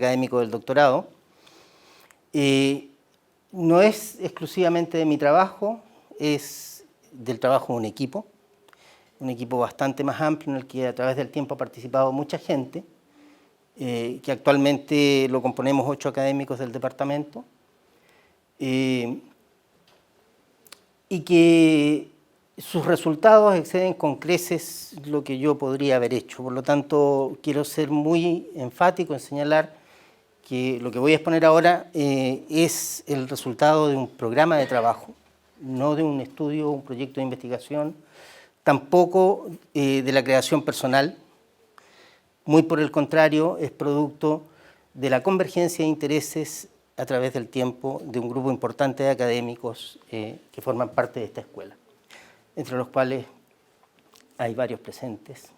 académico del doctorado. No es exclusivamente de mi trabajo, es del trabajo de un equipo bastante más amplio en el que a través del tiempo ha participado mucha gente, que actualmente lo componemos 8 académicos del departamento, y que sus resultados exceden con creces lo que yo podría haber hecho. Por lo tanto, quiero ser muy enfático en señalar que lo que voy a exponer ahora es el resultado de un programa de trabajo, no de un estudio, un proyecto de investigación, tampoco de la creación personal. Muy por el contrario, es producto de la convergencia de intereses a través del tiempo de un grupo importante de académicos que forman parte de esta escuela, entre los cuales hay varios presentes.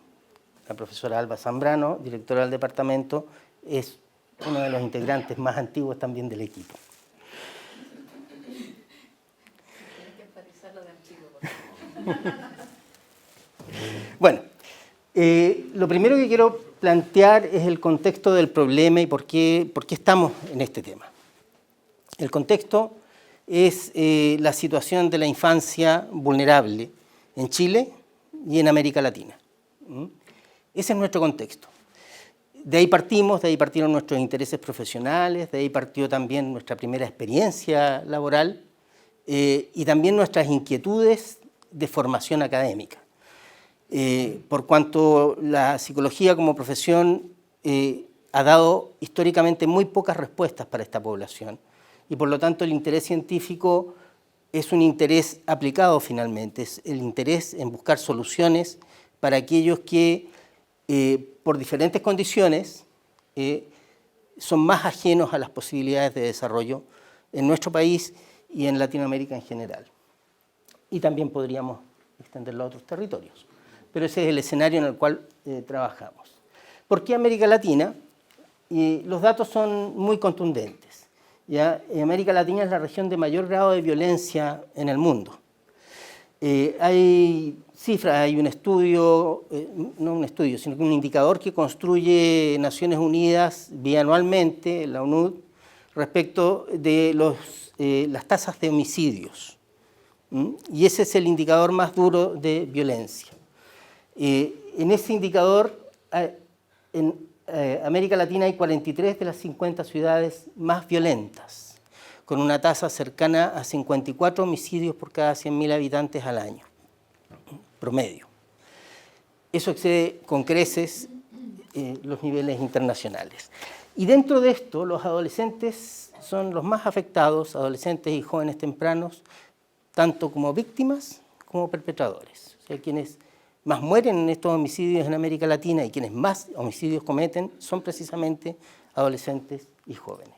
La profesora Alba Zambrano, directora del departamento, es uno de los integrantes más antiguos también del equipo. Tienes que enfatizar lo de antiguo, por favor. Bueno, lo primero que quiero plantear es el contexto del problema y por qué estamos en este tema. El contexto es la situación de la infancia vulnerable en Chile y en América Latina. Ese es nuestro contexto. De ahí partimos, de ahí partieron nuestros intereses profesionales, de ahí partió también nuestra primera experiencia laboral y también nuestras inquietudes de formación académica. Por cuanto la psicología como profesión ha dado históricamente muy pocas respuestas para esta población y por lo tanto el interés científico es un interés aplicado finalmente, es el interés en buscar soluciones para aquellos que por diferentes condiciones son más ajenos a las posibilidades de desarrollo en nuestro país y en Latinoamérica en general. Y también podríamos extenderlo a otros territorios. Pero ese es el escenario en el cual trabajamos. ¿Por qué América Latina? Los datos son muy contundentes. ¿Ya? América Latina es la región de mayor grado de violencia en el mundo. Hay cifras, hay un estudio, no un estudio, sino que un indicador que construye Naciones Unidas bianualmente, la ONUD, respecto de las tasas de homicidios. Y ese es el indicador más duro de violencia. En ese indicador, en América Latina hay 43 de las 50 ciudades más violentas, con una tasa cercana a 54 homicidios por cada 100.000 habitantes al año, promedio. Eso excede con creces los niveles internacionales. Y dentro de esto, los adolescentes son los más afectados, adolescentes y jóvenes tempranos, tanto como víctimas como perpetradores. O sea, quienes más mueren en estos homicidios en América Latina y quienes más homicidios cometen son precisamente adolescentes y jóvenes.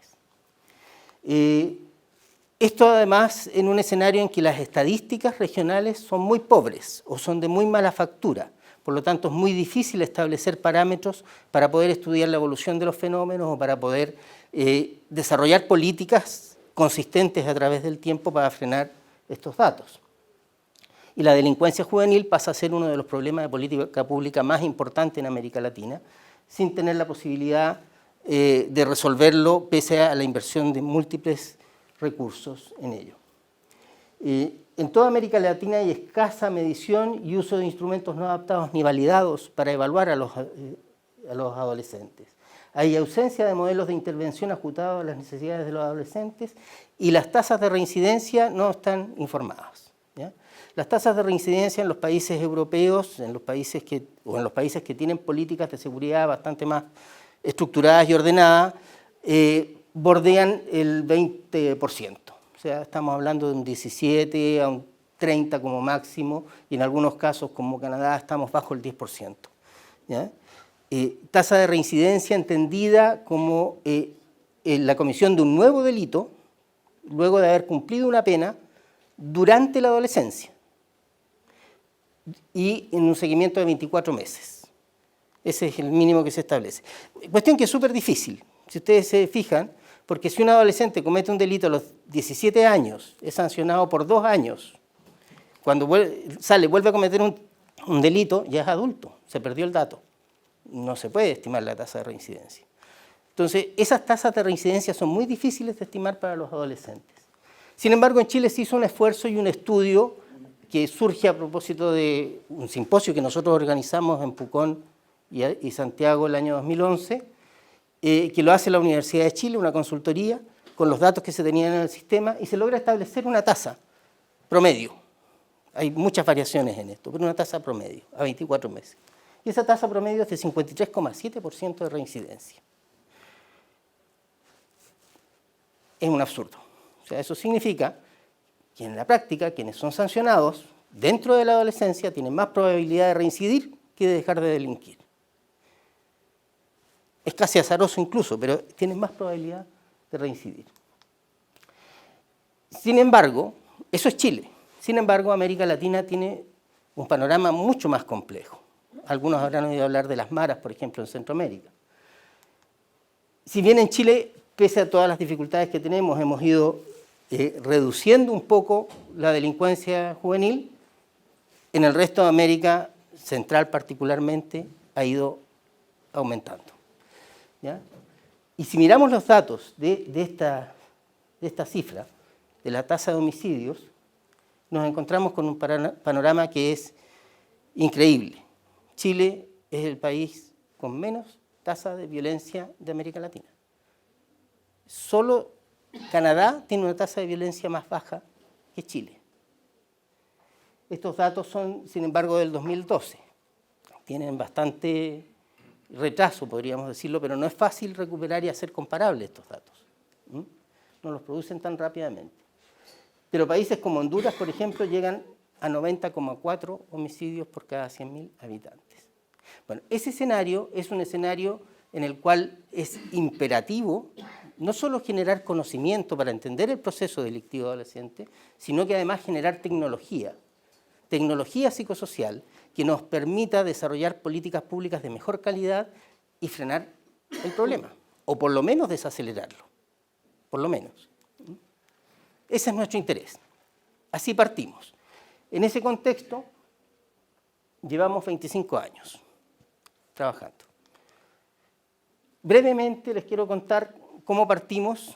Esto además en un escenario en que las estadísticas regionales son muy pobres o son de muy mala factura. Por lo tanto, es muy difícil establecer parámetros para poder estudiar la evolución de los fenómenos o para poder desarrollar políticas consistentes a través del tiempo para frenar estos datos. Y la delincuencia juvenil pasa a ser uno de los problemas de política pública más importantes en América Latina, sin tener la posibilidad de resolverlo pese a la inversión de múltiples recursos en ello. En toda América Latina hay escasa medición y uso de instrumentos no adaptados ni validados para evaluar a los adolescentes. Hay ausencia de modelos de intervención ajustados a las necesidades de los adolescentes y las tasas de reincidencia no están informadas. ¿Ya? Las tasas de reincidencia en los países europeos, en los países que tienen políticas de seguridad bastante más estructuradas y ordenadas, bordean el 20%. O sea, estamos hablando de un 17 a un 30 como máximo, y en algunos casos, como Canadá, estamos bajo el 10%. ¿Ya? Tasa de reincidencia entendida como la comisión de un nuevo delito, luego de haber cumplido una pena, durante la adolescencia, y en un seguimiento de 24 meses. Ese es el mínimo que se establece. Cuestión que es súper difícil, si ustedes se fijan, porque si un adolescente comete un delito a los 17 años, es sancionado por 2 años. Cuando vuelve a cometer un delito, ya es adulto, se perdió el dato. No se puede estimar la tasa de reincidencia. Entonces, esas tasas de reincidencia son muy difíciles de estimar para los adolescentes. Sin embargo, en Chile se hizo un esfuerzo y un estudio que surge a propósito de un simposio que nosotros organizamos en Pucón y Santiago el año 2011, que lo hace la Universidad de Chile, una consultoría, con los datos que se tenían en el sistema, y se logra establecer una tasa promedio. Hay muchas variaciones en esto, pero una tasa promedio a 24 meses. Y esa tasa promedio es de 53,7% de reincidencia. Es un absurdo. O sea, eso significa que en la práctica quienes son sancionados dentro de la adolescencia tienen más probabilidad de reincidir que de dejar de delinquir. Es casi azaroso incluso, pero tienen más probabilidad de reincidir. Sin embargo, eso es Chile. Sin embargo, América Latina tiene un panorama mucho más complejo. Algunos habrán oído hablar de las maras, por ejemplo, en Centroamérica. Si bien en Chile, pese a todas las dificultades que tenemos, hemos ido reduciendo un poco la delincuencia juvenil, en el resto de América Central particularmente ha ido aumentando. ¿Ya? Y si miramos los datos de esta cifra, de la tasa de homicidios, nos encontramos con un panorama que es increíble. Chile es el país con menos tasa de violencia de América Latina. Solo Canadá tiene una tasa de violencia más baja que Chile. Estos datos son, sin embargo, del 2012. Tienen bastante retraso, podríamos decirlo, pero no es fácil recuperar y hacer comparables estos datos. No los producen tan rápidamente. Pero países como Honduras, por ejemplo, llegan a 90,4 homicidios por cada 100.000 habitantes. Bueno, ese escenario es un escenario en el cual es imperativo no solo generar conocimiento para entender el proceso delictivo adolescente, sino que además generar tecnología psicosocial que nos permita desarrollar políticas públicas de mejor calidad y frenar el problema, o por lo menos desacelerarlo, por lo menos. Ese es nuestro interés. Así partimos. En ese contexto, llevamos 25 años trabajando. Brevemente les quiero contar cómo partimos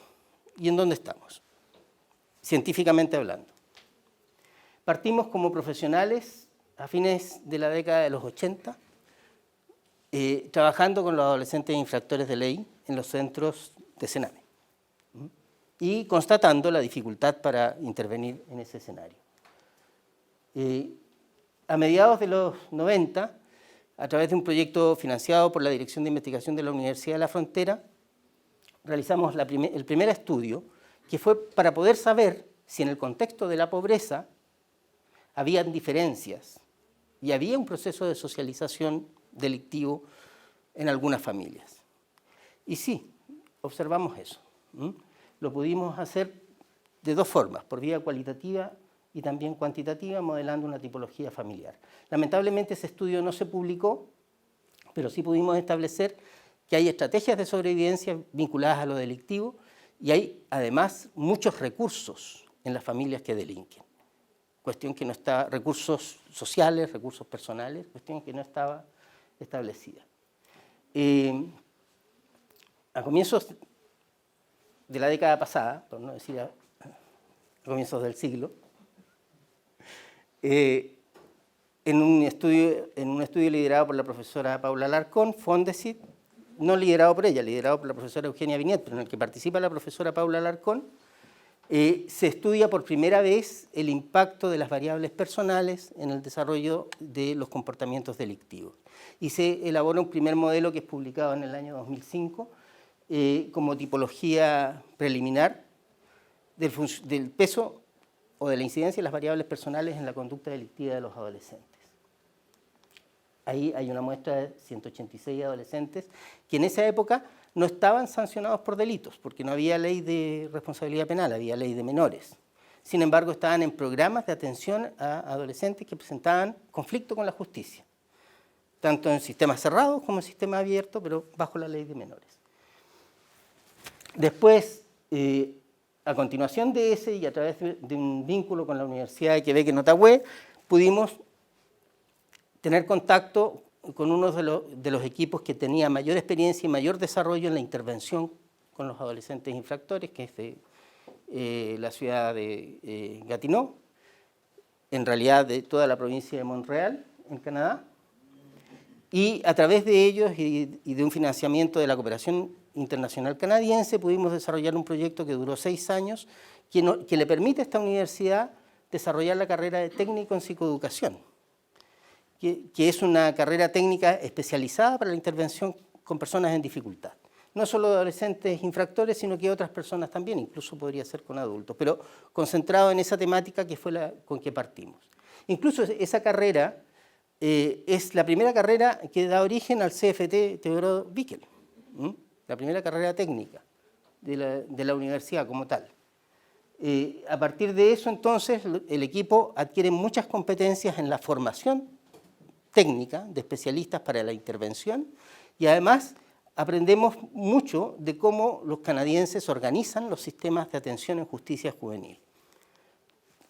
y en dónde estamos, científicamente hablando. Partimos como profesionales a fines de la década de los 80, trabajando con los adolescentes infractores de ley en los centros de Sename y constatando la dificultad para intervenir en ese escenario. A mediados de los 90, a través de un proyecto financiado por la Dirección de Investigación de la Universidad de la Frontera, realizamos el primer estudio, que fue para poder saber si en el contexto de la pobreza habían diferencias y había un proceso de socialización delictivo en algunas familias. Y sí, observamos eso. Lo pudimos hacer de dos formas, por vía cualitativa y también cuantitativa, modelando una tipología familiar. Lamentablemente ese estudio no se publicó, pero sí pudimos establecer que hay estrategias de sobrevivencia vinculadas a lo delictivo y hay además muchos recursos en las familias que delinquen. Cuestión que no está, recursos sociales, recursos personales, cuestión que no estaba establecida. A comienzos de la década pasada, por no decir a comienzos del siglo, en un estudio liderado por la profesora Paula Alarcón, Fondesit, no liderado por ella, liderado por la profesora Eugenia Viñet, pero en el que participa la profesora Paula Alarcón, se estudia por primera vez el impacto de las variables personales en el desarrollo de los comportamientos delictivos. Y se elabora un primer modelo que es publicado en el año 2005 como tipología preliminar del peso o de la incidencia de las variables personales en la conducta delictiva de los adolescentes. Ahí hay una muestra de 186 adolescentes que en esa época no estaban sancionados por delitos, porque no había ley de responsabilidad penal, había ley de menores. Sin embargo, estaban en programas de atención a adolescentes que presentaban conflicto con la justicia, tanto en sistemas cerrados como en sistemas abiertos, pero bajo la ley de menores. Después, a continuación de ese y a través de un vínculo con la Universidad de Quebec en Ottawa, pudimos tener contacto con uno de los equipos que tenía mayor experiencia y mayor desarrollo en la intervención con los adolescentes infractores, que es de la ciudad de Gatineau, en realidad de toda la provincia de Montreal, en Canadá, y a través de ellos y de un financiamiento de la cooperación internacional canadiense pudimos desarrollar un proyecto que duró 6 años que le permite a esta universidad desarrollar la carrera de técnico en psicoeducación, que es una carrera técnica especializada para la intervención con personas en dificultad. No solo adolescentes infractores, sino que otras personas también, incluso podría ser con adultos, pero concentrado en esa temática que fue la con que partimos. Incluso esa carrera es la primera carrera que da origen al CFT Teodoro Bickel, la primera carrera técnica de la universidad como tal. A partir de eso, entonces, el equipo adquiere muchas competencias en la formación técnica de especialistas para la intervención y además aprendemos mucho de cómo los canadienses organizan los sistemas de atención en justicia juvenil.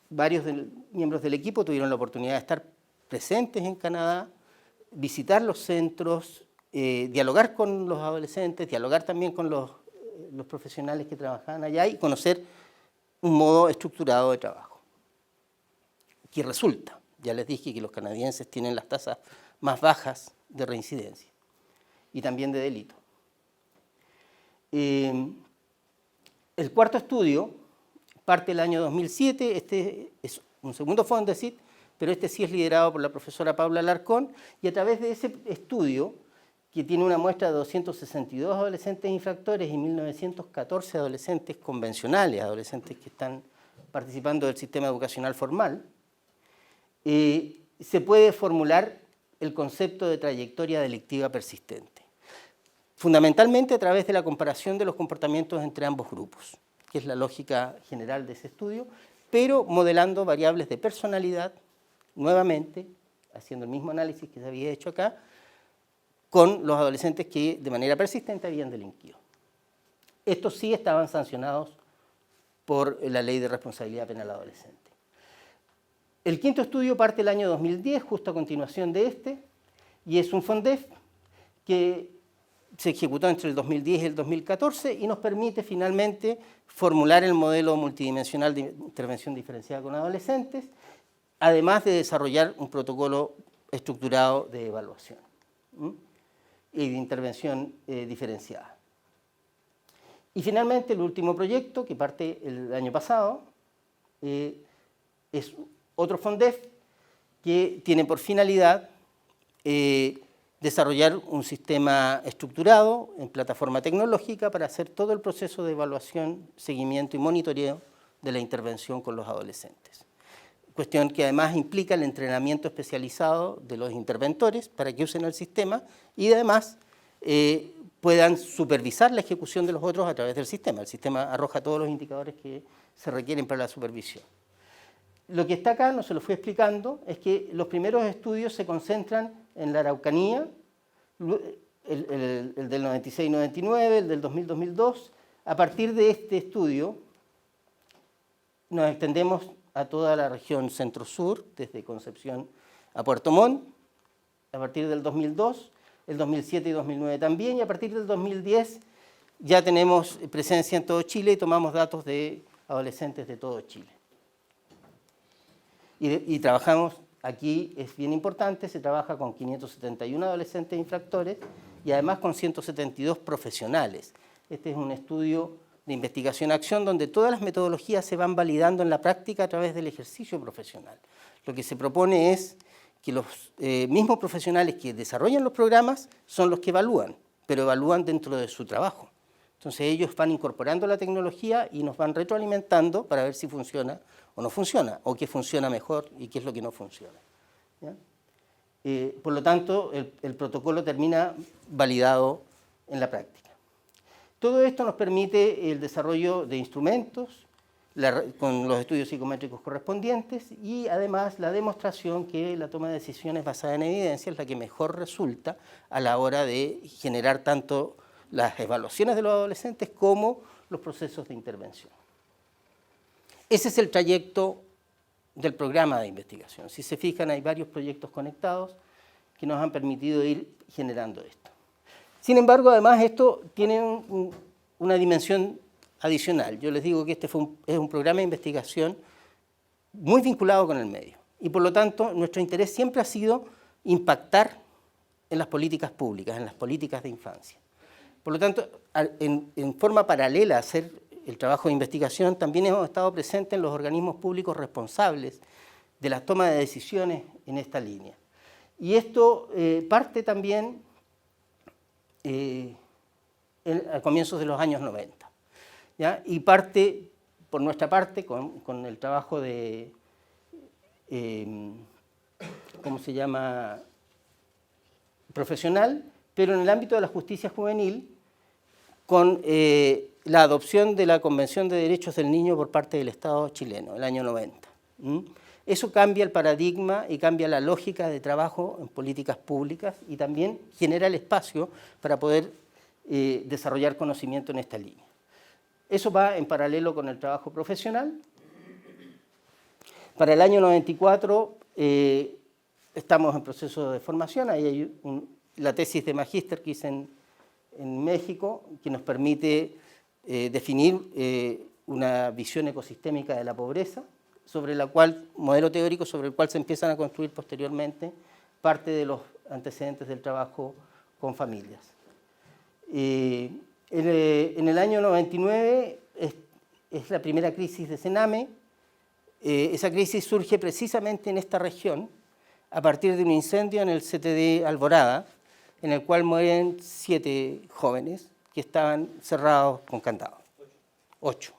Varios miembros del equipo tuvieron la oportunidad de estar presentes en Canadá, visitar los centros, dialogar con los adolescentes, dialogar también con los profesionales que trabajaban allá y conocer un modo estructurado de trabajo. Que resulta, ya les dije que los canadienses tienen las tasas más bajas de reincidencia y también de delito. El cuarto estudio parte del año 2007, este es un segundo Fondesit, pero este sí es liderado por la profesora Paula Alarcón, y a través de ese estudio, que tiene una muestra de 262 adolescentes infractores y 1.914 adolescentes convencionales, adolescentes que están participando del sistema educacional formal, se puede formular el concepto de trayectoria delictiva persistente, fundamentalmente a través de la comparación de los comportamientos entre ambos grupos, que es la lógica general de ese estudio, pero modelando variables de personalidad, nuevamente, haciendo el mismo análisis que se había hecho acá, con los adolescentes que de manera persistente habían delinquido. Estos sí estaban sancionados por la Ley de Responsabilidad Penal Adolescente. El quinto estudio parte del año 2010, justo a continuación de este, y es un FONDEF que se ejecutó entre el 2010 y el 2014 y nos permite finalmente formular el modelo multidimensional de intervención diferenciada con adolescentes, además de desarrollar un protocolo estructurado de evaluación y de intervención diferenciada. Y finalmente el último proyecto, que parte el año pasado, es otro FONDEF que tiene por finalidad desarrollar un sistema estructurado en plataforma tecnológica para hacer todo el proceso de evaluación, seguimiento y monitoreo de la intervención con los adolescentes. Cuestión que además implica el entrenamiento especializado de los interventores para que usen el sistema y además puedan supervisar la ejecución de los otros a través del sistema. El sistema arroja todos los indicadores que se requieren para la supervisión. Lo que está acá, no se lo fui explicando, es que los primeros estudios se concentran en la Araucanía, el del 96-99, el del 2000-2002. A partir de este estudio nos extendemos a toda la región centro-sur, desde Concepción a Puerto Montt, a partir del 2002, el 2007 y 2009 también, y a partir del 2010 ya tenemos presencia en todo Chile y tomamos datos de adolescentes de todo Chile. Y trabajamos, aquí es bien importante, se trabaja con 571 adolescentes infractores y además con 172 profesionales. Este es un estudio de investigación-acción donde todas las metodologías se van validando en la práctica a través del ejercicio profesional. Lo que se propone es que los mismos profesionales que desarrollan los programas son los que evalúan, pero evalúan dentro de su trabajo. Entonces ellos van incorporando la tecnología y nos van retroalimentando para ver si funciona o no funciona, o qué funciona mejor y qué es lo que no funciona. ¿Ya? Por lo tanto, el protocolo termina validado en la práctica. Todo esto nos permite el desarrollo de instrumentos con los estudios psicométricos correspondientes y además la demostración que la toma de decisiones basada en evidencia es la que mejor resulta a la hora de generar tanto las evaluaciones de los adolescentes como los procesos de intervención. Ese es el trayecto del programa de investigación. Si se fijan, hay varios proyectos conectados. que nos han permitido ir generando esto. Sin embargo, además, esto tiene una dimensión adicional. Yo les digo que este es un programa de investigación muy vinculado con el medio. Y por lo tanto, nuestro interés siempre ha sido impactar en las políticas públicas, en las políticas de infancia. Por lo tanto, en forma paralela a hacer el trabajo de investigación, también hemos estado presentes en los organismos públicos responsables de la toma de decisiones en esta línea. Y esto parte también a comienzos de los años 90, ¿ya? Y parte, por nuestra parte, con el trabajo de, ¿cómo se llama?, profesional, pero en el ámbito de la justicia juvenil, con la adopción de la Convención de Derechos del Niño por parte del Estado chileno, el año 90. Eso cambia el paradigma y cambia la lógica de trabajo en políticas públicas y también genera el espacio para poder desarrollar conocimiento en esta línea. Eso va en paralelo con el trabajo profesional. Para el año 94 estamos en proceso de formación. Ahí hay la tesis de magíster que hice en México, que nos permite definir una visión ecosistémica de la pobreza, sobre la cual, modelo teórico sobre el cual se empiezan a construir posteriormente parte de los antecedentes del trabajo con familias. En el año 99 es la primera crisis de Sename. Esa crisis surge precisamente en esta región a partir de un incendio en el CTD Alvorada, en el cual mueren 7 jóvenes que estaban cerrados con candado. 8.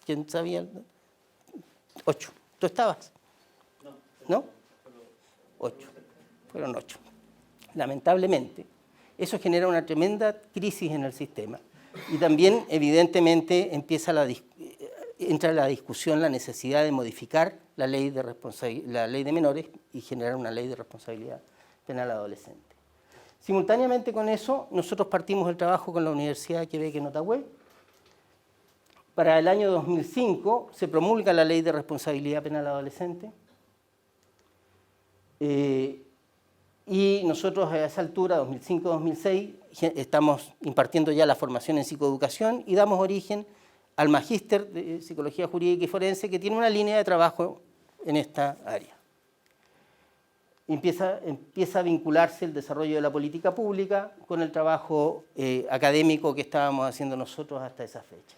¿Quién sabía? 8. ¿Tú estabas? ¿No? 8. Fueron 8. Lamentablemente, eso genera una tremenda crisis en el sistema y también, evidentemente, entra la discusión la necesidad de modificar la ley de menores y generar una ley de responsabilidad penal adolescente. Simultáneamente con eso, nosotros partimos el trabajo con la Universidad de Quebec en Ottawa. Para el año 2005 se promulga la Ley de Responsabilidad Penal Adolescente y nosotros a esa altura, 2005-2006, estamos impartiendo ya la formación en psicoeducación y damos origen al Magíster de Psicología Jurídica y Forense, que tiene una línea de trabajo en esta área. Empieza a vincularse el desarrollo de la política pública con el trabajo académico que estábamos haciendo nosotros hasta esa fecha.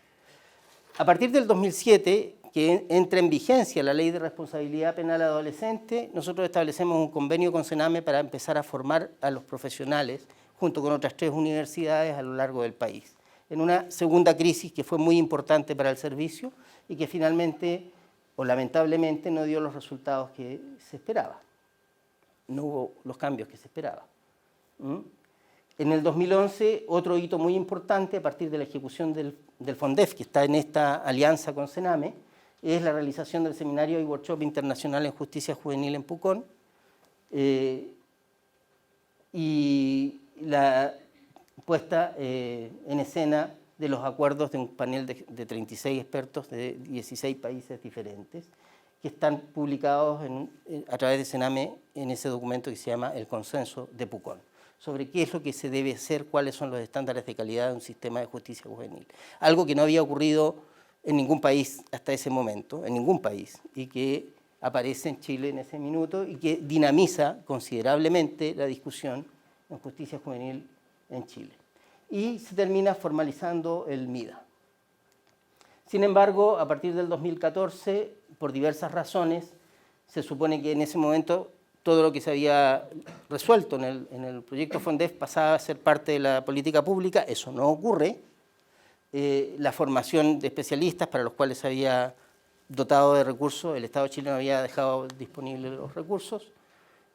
A partir del 2007, que entra en vigencia la Ley de Responsabilidad Penal Adolescente, nosotros establecemos un convenio con Sename para empezar a formar a los profesionales, junto con otras 3 universidades a lo largo del país, en una segunda crisis que fue muy importante para el servicio y que finalmente, o lamentablemente, no dio los resultados que se esperaba. No hubo los cambios que se esperaban. En el 2011, otro hito muy importante a partir de la ejecución del FONDEF, que está en esta alianza con Sename, es la realización del seminario y workshop internacional en justicia juvenil en Pucón y la puesta en escena de los acuerdos de un panel de 36 expertos de 16 países diferentes, que están publicados a través de Sename en ese documento que se llama El Consenso de Pucón, sobre qué es lo que se debe hacer, cuáles son los estándares de calidad de un sistema de justicia juvenil. Algo que no había ocurrido en ningún país hasta ese momento, en ningún país, y que aparece en Chile en ese minuto y que dinamiza considerablemente la discusión en justicia juvenil en Chile. Y se termina formalizando el MIDA. Sin embargo, a partir del 2014, por diversas razones, se supone que en ese momento todo lo que se había resuelto en el proyecto FONDEF pasaba a ser parte de la política pública. Eso no ocurre. La formación de especialistas para los cuales se había dotado de recursos, el Estado chileno había dejado disponibles los recursos,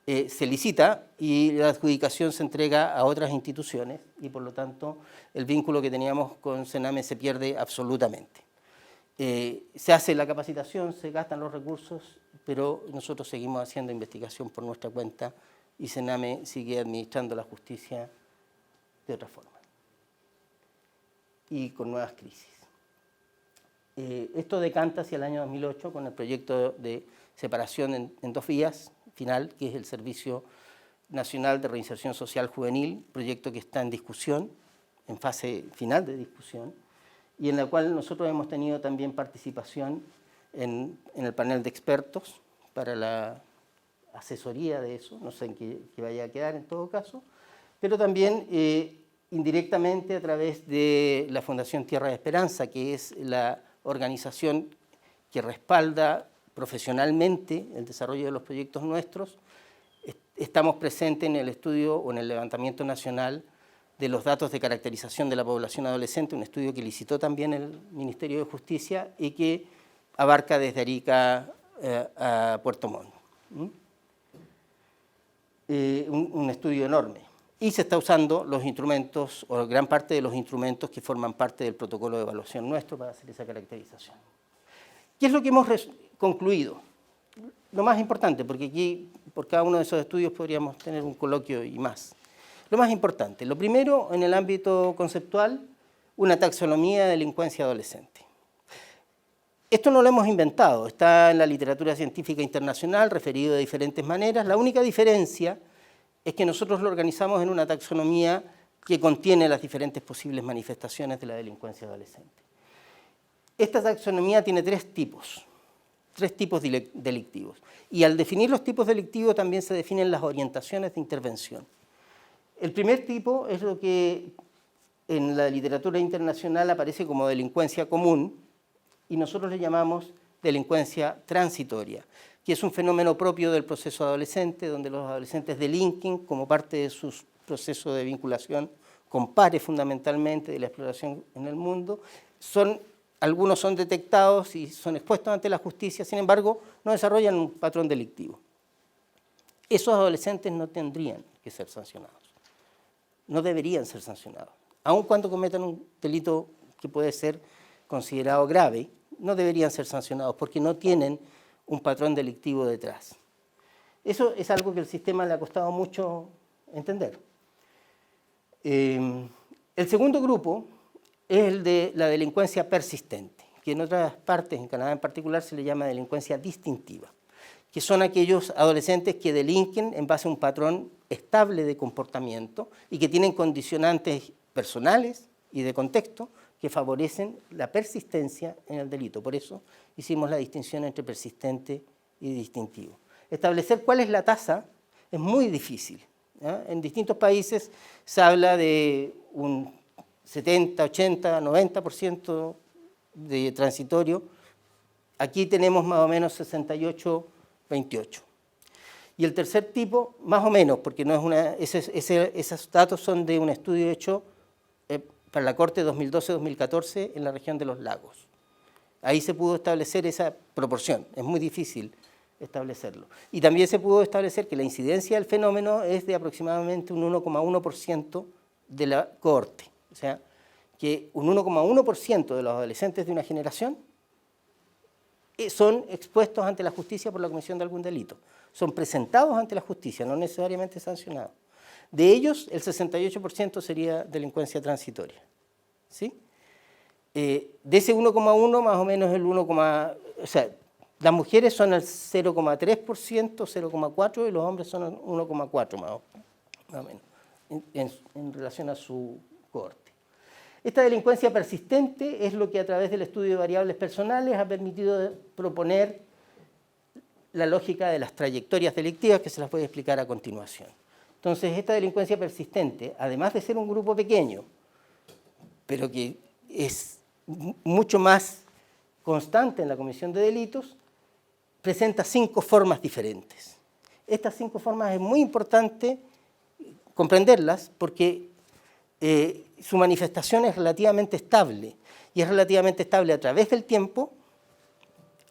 se licita y la adjudicación se entrega a otras instituciones y por lo tanto el vínculo que teníamos con Sename se pierde absolutamente. Se hace la capacitación, se gastan los recursos, pero nosotros seguimos haciendo investigación por nuestra cuenta y Sename sigue administrando la justicia de otra forma y con nuevas crisis. Esto decanta hacia el año 2008 con el proyecto de separación en 2 vías final, que es el servicio Nacional de Reinserción Social Juvenil, proyecto que está en discusión, en fase final de discusión, y en la cual nosotros hemos tenido también participación en el panel de expertos para la asesoría de eso, no sé en qué vaya a quedar en todo caso, pero también indirectamente a través de la Fundación Tierra de Esperanza, que es la organización que respalda profesionalmente el desarrollo de los proyectos nuestros. Estamos presentes en el estudio o en el levantamiento nacional de los datos de caracterización de la población adolescente, un estudio que licitó también el Ministerio de Justicia y que abarca desde Arica a Puerto Montt. Un estudio enorme. Y se está usando los instrumentos, o gran parte de los instrumentos que forman parte del protocolo de evaluación nuestro para hacer esa caracterización. ¿Qué es lo que hemos concluido? Lo más importante, porque aquí por cada uno de esos estudios podríamos tener un coloquio y más. Lo más importante, lo primero en el ámbito conceptual, una taxonomía de delincuencia adolescente. Esto no lo hemos inventado, está en la literatura científica internacional, referido de diferentes maneras. La única diferencia es que nosotros lo organizamos en una taxonomía que contiene las diferentes posibles manifestaciones de la delincuencia adolescente. Esta taxonomía tiene tres tipos delictivos. Y al definir los tipos delictivos también se definen las orientaciones de intervención. El primer tipo es lo que en la literatura internacional aparece como delincuencia común y nosotros le llamamos delincuencia transitoria, que es un fenómeno propio del proceso adolescente, donde los adolescentes delinquen como parte de su proceso de vinculación con pares fundamentalmente, de la exploración en el mundo. Algunos son detectados y son expuestos ante la justicia, sin embargo, no desarrollan un patrón delictivo. Esos adolescentes no tendrían que ser sancionados, no deberían ser sancionados. Aun cuando cometan un delito que puede ser considerado grave, no deberían ser sancionados porque no tienen un patrón delictivo detrás. Eso es algo que al sistema le ha costado mucho entender. El segundo grupo es el de la delincuencia persistente, que en otras partes, en Canadá en particular, se le llama delincuencia distintiva, que son aquellos adolescentes que delinquen en base a un patrón estable de comportamiento y que tienen condicionantes personales y de contexto que favorecen la persistencia en el delito. Por eso hicimos la distinción entre persistente y distintivo. Establecer cuál es la tasa es muy difícil, ¿ya? En distintos países se habla de un 70, 80, 90% de transitorio. Aquí tenemos más o menos 68, 28. Y el tercer tipo, más o menos, porque no es esos datos son de un estudio hecho para la Corte 2012-2014 en la región de los lagos. Ahí se pudo establecer esa proporción, es muy difícil establecerlo. Y también se pudo establecer que la incidencia del fenómeno es de aproximadamente un 1,1% de la cohorte. O sea, que un 1,1% de los adolescentes de una generación son expuestos ante la justicia por la comisión de algún delito. Son presentados ante la justicia, no necesariamente sancionados. De ellos, el 68% sería delincuencia transitoria. ¿Sí? De ese 1,1, más o menos el 1, o sea, las mujeres son el 0,3%, 0,4%, y los hombres son el 1,4% más o menos, en relación a su cohorte. Esta delincuencia persistente es lo que a través del estudio de variables personales ha permitido proponer la lógica de las trayectorias delictivas, que se las voy a explicar a continuación. Entonces, esta delincuencia persistente, además de ser un grupo pequeño, pero que es mucho más constante en la comisión de delitos, presenta 5 formas diferentes. Estas 5 formas es muy importante comprenderlas porque su manifestación es relativamente estable, y es relativamente estable a través del tiempo.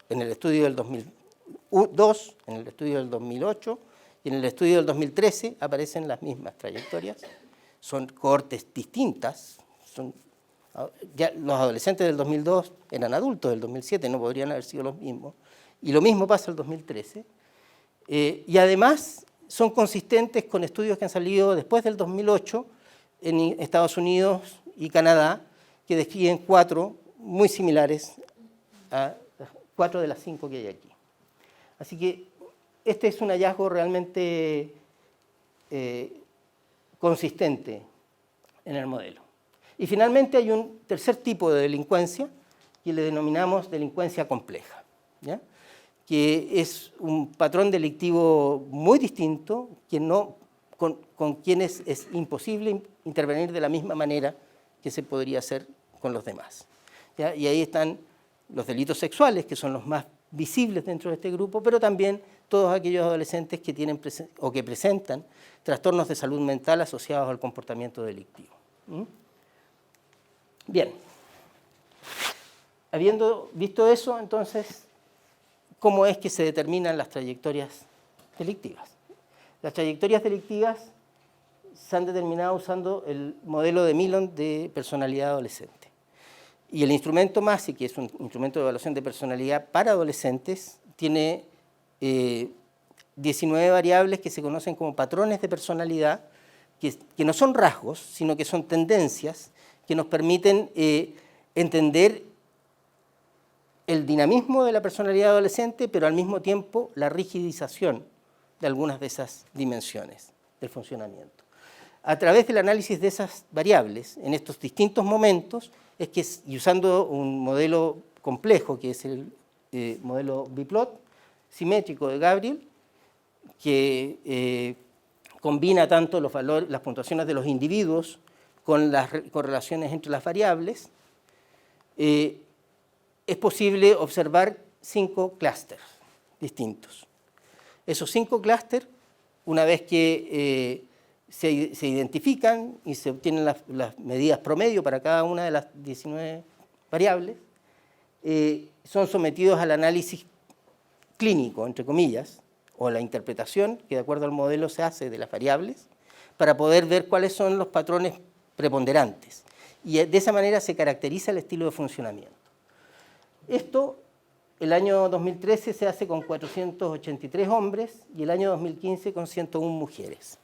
En el estudio del 2002, en el estudio del 2008 y en el estudio del 2013 aparecen las mismas trayectorias. Son cohortes distintas. Ya los adolescentes del 2002 eran adultos, del 2007 no podrían haber sido los mismos. Y lo mismo pasa el 2013. Y además son consistentes con estudios que han salido después del 2008 en Estados Unidos y Canadá, que describen 4 muy similares a 4 de las 5 que hay aquí. Así que este es un hallazgo realmente consistente en el modelo. Y finalmente hay un tercer tipo de delincuencia que le denominamos delincuencia compleja, ¿ya? Que es un patrón delictivo muy distinto, que con quienes es imposible intervenir de la misma manera que se podría hacer con los demás, ¿ya? Y ahí están los delitos sexuales, que son los más visibles dentro de este grupo, pero también todos aquellos adolescentes que tienen o que presentan trastornos de salud mental asociados al comportamiento delictivo. Bien, habiendo visto eso, entonces, ¿cómo es que se determinan las trayectorias delictivas? Las trayectorias delictivas se han determinado usando el modelo de Millon de personalidad adolescente. Y el instrumento MASI, que es un instrumento de evaluación de personalidad para adolescentes, tiene 19 variables que se conocen como patrones de personalidad, que no son rasgos, sino que son tendencias que nos permiten entender el dinamismo de la personalidad adolescente, pero al mismo tiempo la rigidización de algunas de esas dimensiones del funcionamiento. A través del análisis de esas variables, en estos distintos momentos, y usando un modelo complejo, que es el modelo biplot simétrico de Gabriel, que combina tanto los valores, las puntuaciones de los individuos con las correlaciones entre las variables, es posible observar 5 clústeres distintos. Esos 5 clústeres, una vez que se identifican y se obtienen las medidas promedio para cada una de las 19 variables, son sometidos al análisis clínico, entre comillas, o la interpretación que de acuerdo al modelo se hace de las variables, para poder ver cuáles son los patrones preponderantes. Y de esa manera se caracteriza el estilo de funcionamiento. Esto, el año 2013 se hace con 483 hombres y el año 2015 con 101 mujeres,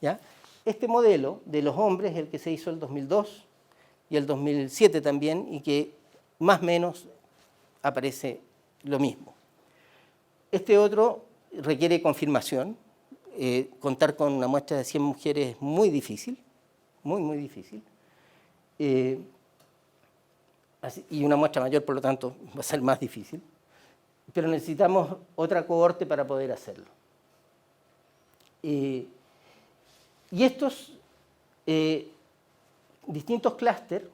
¿ya? Este modelo de los hombres es el que se hizo el 2002 y el 2007 también, y que más o menos aparece lo mismo. Este otro requiere confirmación. Contar con una muestra de 100 mujeres es muy difícil, muy difícil. Y una muestra mayor, por lo tanto, va a ser más difícil. Pero necesitamos otra cohorte para poder hacerlo. Y estos distintos clústeres,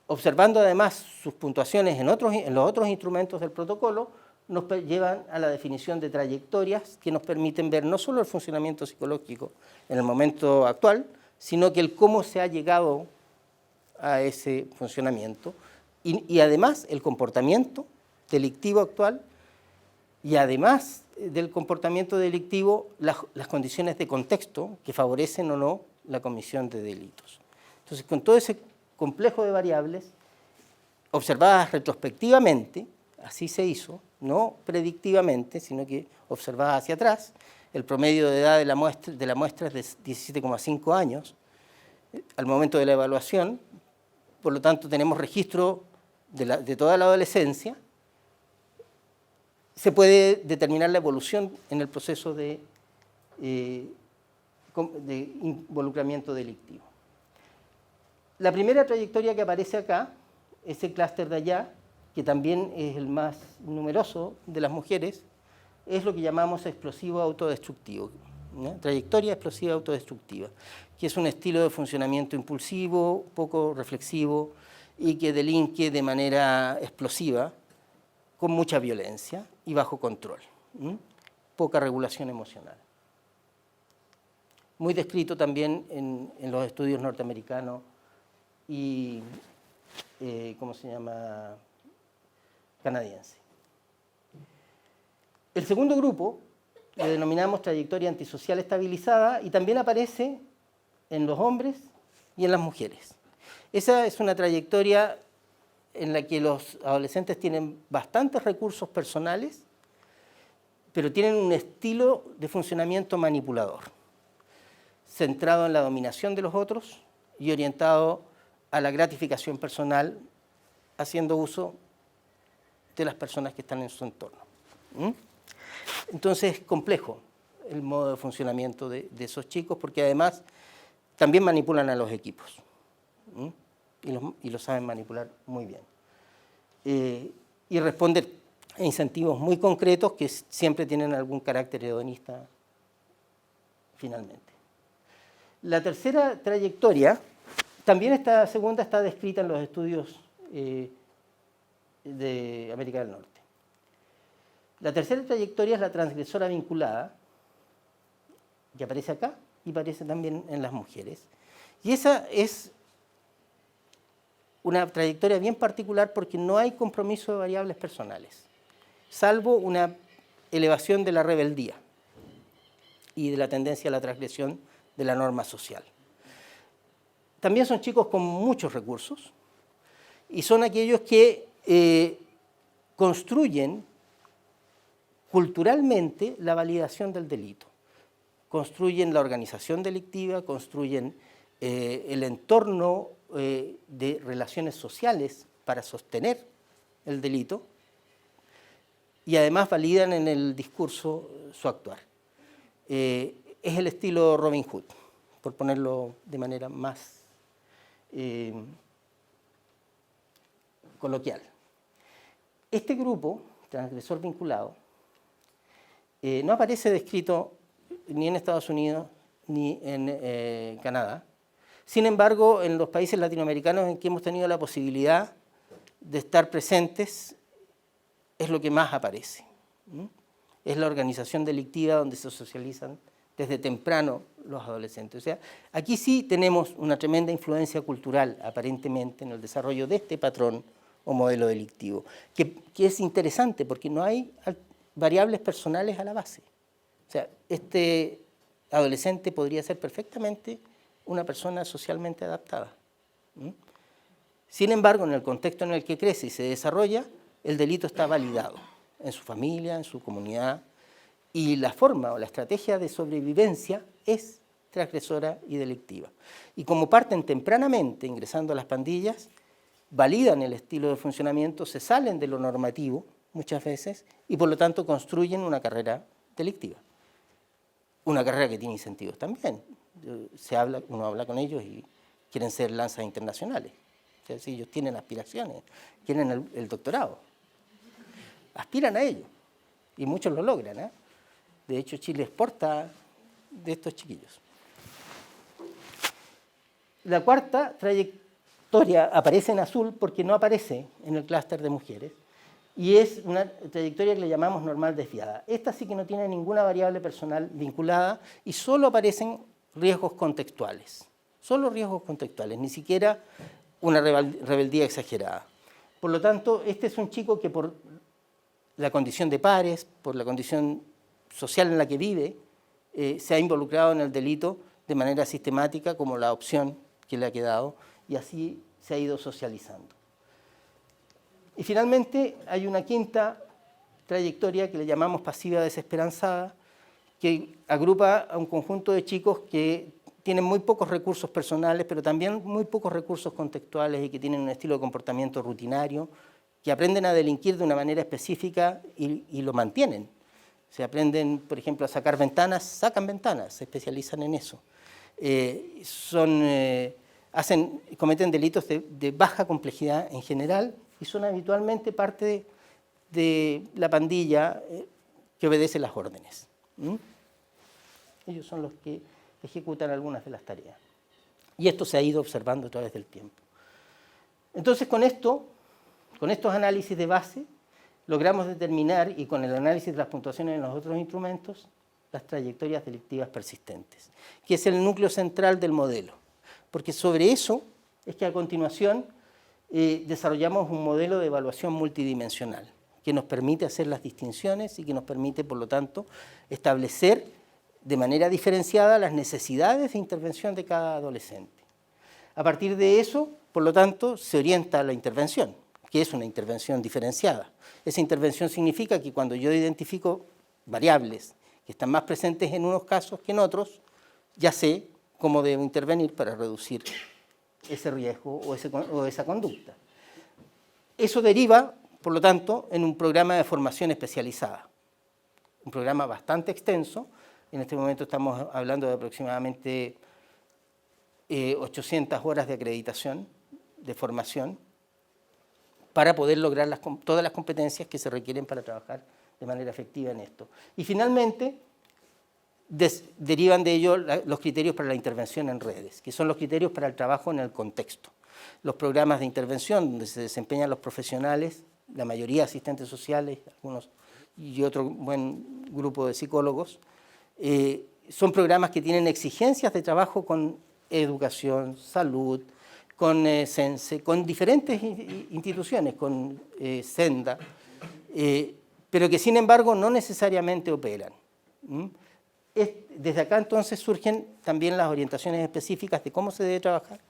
observando además sus puntuaciones en los otros instrumentos del protocolo, nos llevan a la definición de trayectorias que nos permiten ver no solo el funcionamiento psicológico en el momento actual, sino que el cómo se ha llegado a ese funcionamiento y además el comportamiento delictivo actual y además del comportamiento delictivo las condiciones de contexto que favorecen o no la comisión de delitos. Entonces, con todo ese complejo de variables observadas retrospectivamente, así se hizo, no predictivamente, sino que observadas hacia atrás. El promedio de edad de la muestra es de 17,5 años al momento de la evaluación, por lo tanto tenemos registro de toda la adolescencia. Se puede determinar la evolución en el proceso de involucramiento delictivo. La primera trayectoria que aparece acá, ese clúster de allá, que también es el más numeroso de las mujeres, es lo que llamamos explosivo autodestructivo, ¿no? Trayectoria explosiva autodestructiva, que es un estilo de funcionamiento impulsivo, poco reflexivo y que delinque de manera explosiva, con mucha violencia y bajo control, poca regulación emocional. Muy descrito también en los estudios norteamericanos y, ¿cómo se llama?, canadiense. El segundo grupo le denominamos trayectoria antisocial estabilizada y también aparece en los hombres y en las mujeres. Esa es una trayectoria en la que los adolescentes tienen bastantes recursos personales, pero tienen un estilo de funcionamiento manipulador, centrado en la dominación de los otros y orientado a la gratificación personal, haciendo uso de las personas que están en su entorno. Entonces, complejo. el modo de funcionamiento de esos chicos, porque además también manipulan a los equipos, ¿m? Y lo saben manipular muy bien. Y responden a incentivos muy concretos que siempre tienen algún carácter hedonista finalmente. La tercera trayectoria, también esta segunda está descrita en los estudios de América del Norte. La tercera trayectoria es la transgresora vinculada, que aparece acá y aparece también en las mujeres. Y esa es una trayectoria bien particular porque no hay compromiso de variables personales, salvo una elevación de la rebeldía y de la tendencia a la transgresión de la norma social. También son chicos con muchos recursos y son aquellos que construyen culturalmente la validación del delito. Construyen la organización delictiva, construyen el entorno de relaciones sociales para sostener el delito y además validan en el discurso su actuar. Es el estilo Robin Hood, por ponerlo de manera más coloquial. Este grupo, transgresor vinculado, no aparece descrito ni en Estados Unidos ni en Canadá. Sin embargo, en los países latinoamericanos en que hemos tenido la posibilidad de estar presentes, es lo que más aparece. Es la organización delictiva donde se socializan desde temprano los adolescentes. O sea, aquí sí tenemos una tremenda influencia cultural, aparentemente, en el desarrollo de este patrón o modelo delictivo, que es interesante porque no hay variables personales a la base. O sea, este adolescente podría ser perfectamente una persona socialmente adaptada. Sin embargo, en el contexto en el que crece y se desarrolla, el delito está validado en su familia, en su comunidad, y la forma o la estrategia de sobrevivencia es transgresora y delictiva. Y como parten tempranamente ingresando a las pandillas, validan el estilo de funcionamiento, se salen de lo normativo muchas veces y por lo tanto construyen una carrera delictiva. Una carrera que tiene incentivos también. Uno habla con ellos y quieren ser lanzas internacionales. O sea, si ellos tienen aspiraciones, quieren el doctorado. Aspiran a ello y muchos lo logran, ¿eh? De hecho, Chile exporta de estos chiquillos. La cuarta trayectoria aparece en azul porque no aparece en el clúster de mujeres y es una trayectoria que le llamamos normal desviada. Esta sí que no tiene ninguna variable personal vinculada y solo aparecen riesgos contextuales. Solo riesgos contextuales, ni siquiera una rebeldía exagerada. Por lo tanto, este es un chico que por la condición de pares, por la condición social en la que vive, se ha involucrado en el delito de manera sistemática como la opción que le ha quedado y así se ha ido socializando. Y finalmente hay una quinta trayectoria que le llamamos pasiva desesperanzada, que agrupa a un conjunto de chicos que tienen muy pocos recursos personales, pero también muy pocos recursos contextuales y que tienen un estilo de comportamiento rutinario, que aprenden a delinquir de una manera específica y lo mantienen. Se aprenden, por ejemplo, a sacar ventanas, sacan ventanas, se especializan en eso. Cometen delitos de baja complejidad en general y son habitualmente parte de la pandilla que obedece las órdenes. Ellos son los que ejecutan algunas de las tareas. Y esto se ha ido observando a través del tiempo. Entonces, con estos análisis de base, logramos determinar, y con el análisis de las puntuaciones en los otros instrumentos, las trayectorias delictivas persistentes, que es el núcleo central del modelo. Porque sobre eso es que a continuación desarrollamos un modelo de evaluación multidimensional, que nos permite hacer las distinciones y que nos permite, por lo tanto, establecer de manera diferenciada las necesidades de intervención de cada adolescente. A partir de eso, por lo tanto, se orienta la intervención, que es una intervención diferenciada. Esa intervención significa que cuando yo identifico variables que están más presentes en unos casos que en otros, ya sé cómo debo intervenir para reducir ese riesgo o esa conducta. Eso deriva, por lo tanto, en un programa de formación especializada, un programa bastante extenso, En este momento estamos hablando de aproximadamente 800 horas de acreditación, de formación, para poder lograr todas las competencias que se requieren para trabajar de manera efectiva en esto. Y finalmente, derivan de ello los criterios para la intervención en redes, que son los criterios para el trabajo en el contexto. Los programas de intervención donde se desempeñan los profesionales, la mayoría asistentes sociales, algunos y otro buen grupo de psicólogos, son programas que tienen exigencias de trabajo con educación, salud, con CENSE, con diferentes instituciones, con Senda, pero que sin embargo no necesariamente operan. Desde acá entonces surgen también las orientaciones específicas de cómo se debe trabajar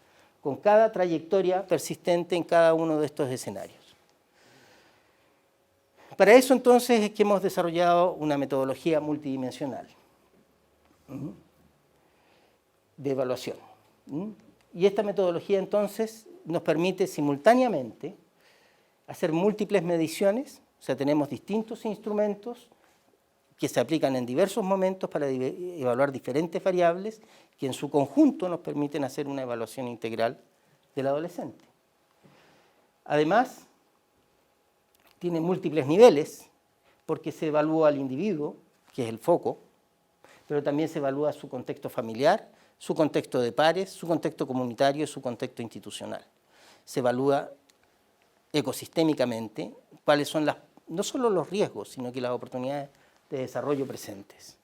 con cada trayectoria persistente en cada uno de estos escenarios. Para eso entonces es que hemos desarrollado una metodología multidimensional de evaluación. Y esta metodología entonces nos permite simultáneamente hacer múltiples mediciones, o sea, tenemos distintos instrumentos que se aplican en diversos momentos para evaluar diferentes variables que en su conjunto nos permiten hacer una evaluación integral del adolescente. Además, tiene múltiples niveles porque se evalúa al individuo, que es el foco, pero también se evalúa su contexto familiar, su contexto de pares, su contexto comunitario y su contexto institucional. Se evalúa ecosistémicamente cuáles son no solo los riesgos, sino que las oportunidades de desarrollo presentes.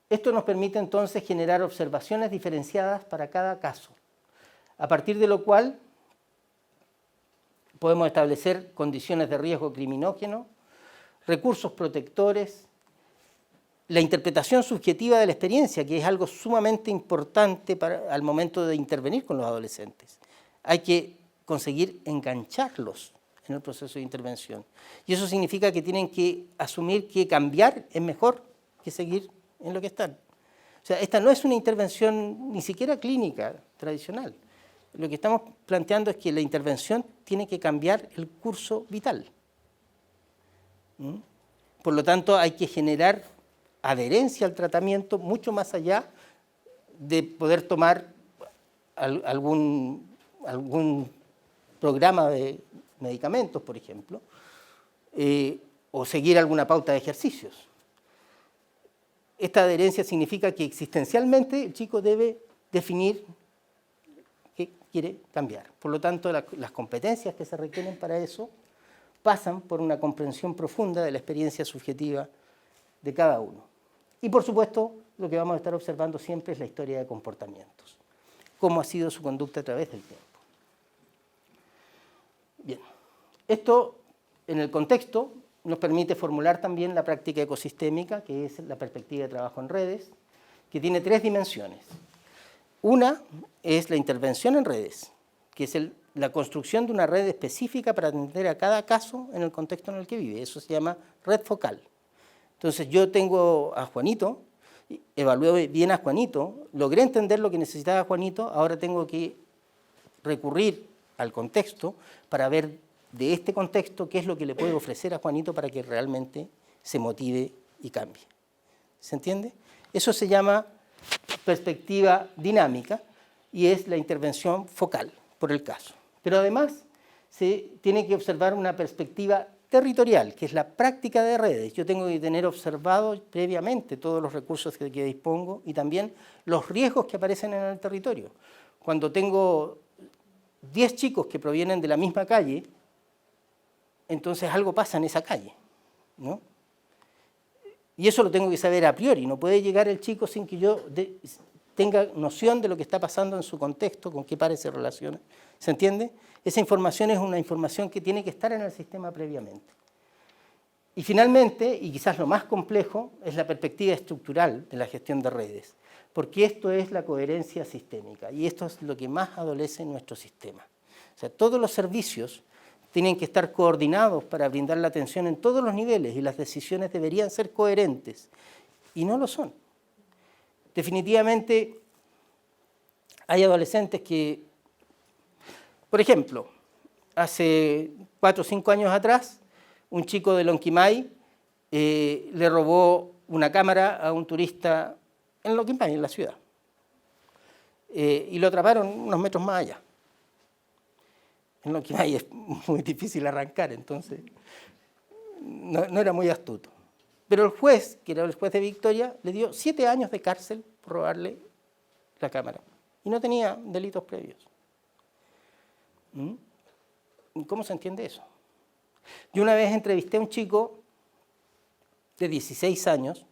Esto nos permite entonces generar observaciones diferenciadas para cada caso, a partir de lo cual podemos establecer condiciones de riesgo criminógeno, recursos protectores, la interpretación subjetiva de la experiencia, que es algo sumamente importante al momento de intervenir con los adolescentes. Hay que conseguir engancharlos en el proceso de intervención. Y eso significa que tienen que asumir que cambiar es mejor que seguir en lo que están. O sea, esta no es una intervención ni siquiera clínica tradicional. Lo que estamos planteando es que la intervención tiene que cambiar el curso vital. Por lo tanto, hay que generar adherencia al tratamiento mucho más allá de poder tomar algún programa de medicamentos, por ejemplo, o seguir alguna pauta de ejercicios. Esta adherencia significa que existencialmente el chico debe definir qué quiere cambiar. Por lo tanto, las competencias que se requieren para eso pasan por una comprensión profunda de la experiencia subjetiva de cada uno. Y por supuesto, lo que vamos a estar observando siempre es la historia de comportamientos, cómo ha sido su conducta a través del tiempo. Bien, esto en el contexto nos permite formular también la práctica ecosistémica, que es la perspectiva de trabajo en redes, que tiene 3 dimensiones. Una es la intervención en redes, que es la construcción de una red específica para atender a cada caso en el contexto en el que vive. Eso se llama red focal. Entonces yo tengo a Juanito, evalué bien a Juanito, logré entender lo que necesitaba Juanito, ahora tengo que recurrir al contexto para ver de este contexto qué es lo que le puedo ofrecer a Juanito para que realmente se motive y cambie. ¿Se entiende? Eso se llama perspectiva dinámica y es la intervención focal por el caso. Pero además se tiene que observar una perspectiva territorial, que es la práctica de redes. Yo tengo que tener observado previamente todos los recursos que dispongo y también los riesgos que aparecen en el territorio. Cuando tengo 10 chicos que provienen de la misma calle, entonces algo pasa en esa calle, ¿no? Y eso lo tengo que saber a priori, no puede llegar el chico sin que yo tenga noción de lo que está pasando en su contexto, con qué pares se relaciona. ¿Se entiende? Esa información es una información que tiene que estar en el sistema previamente. Y finalmente, y quizás lo más complejo, es la perspectiva estructural de la gestión de redes, porque esto es la coherencia sistémica y esto es lo que más adolece en nuestro sistema. O sea, todos los servicios tienen que estar coordinados para brindar la atención en todos los niveles y las decisiones deberían ser coherentes y no lo son. Definitivamente hay adolescentes que, por ejemplo, hace 4 o 5 años atrás, un chico de Lonquimay le robó una cámara a un turista en Loquimay, en la ciudad. Y lo atraparon unos metros más allá. En Loquimay es muy difícil arrancar, entonces no era muy astuto. Pero el juez, que era el juez de Victoria, le dio 7 años de cárcel por robarle la cámara. Y no tenía delitos previos. ¿Cómo se entiende eso? Yo una vez entrevisté a un chico de 16 años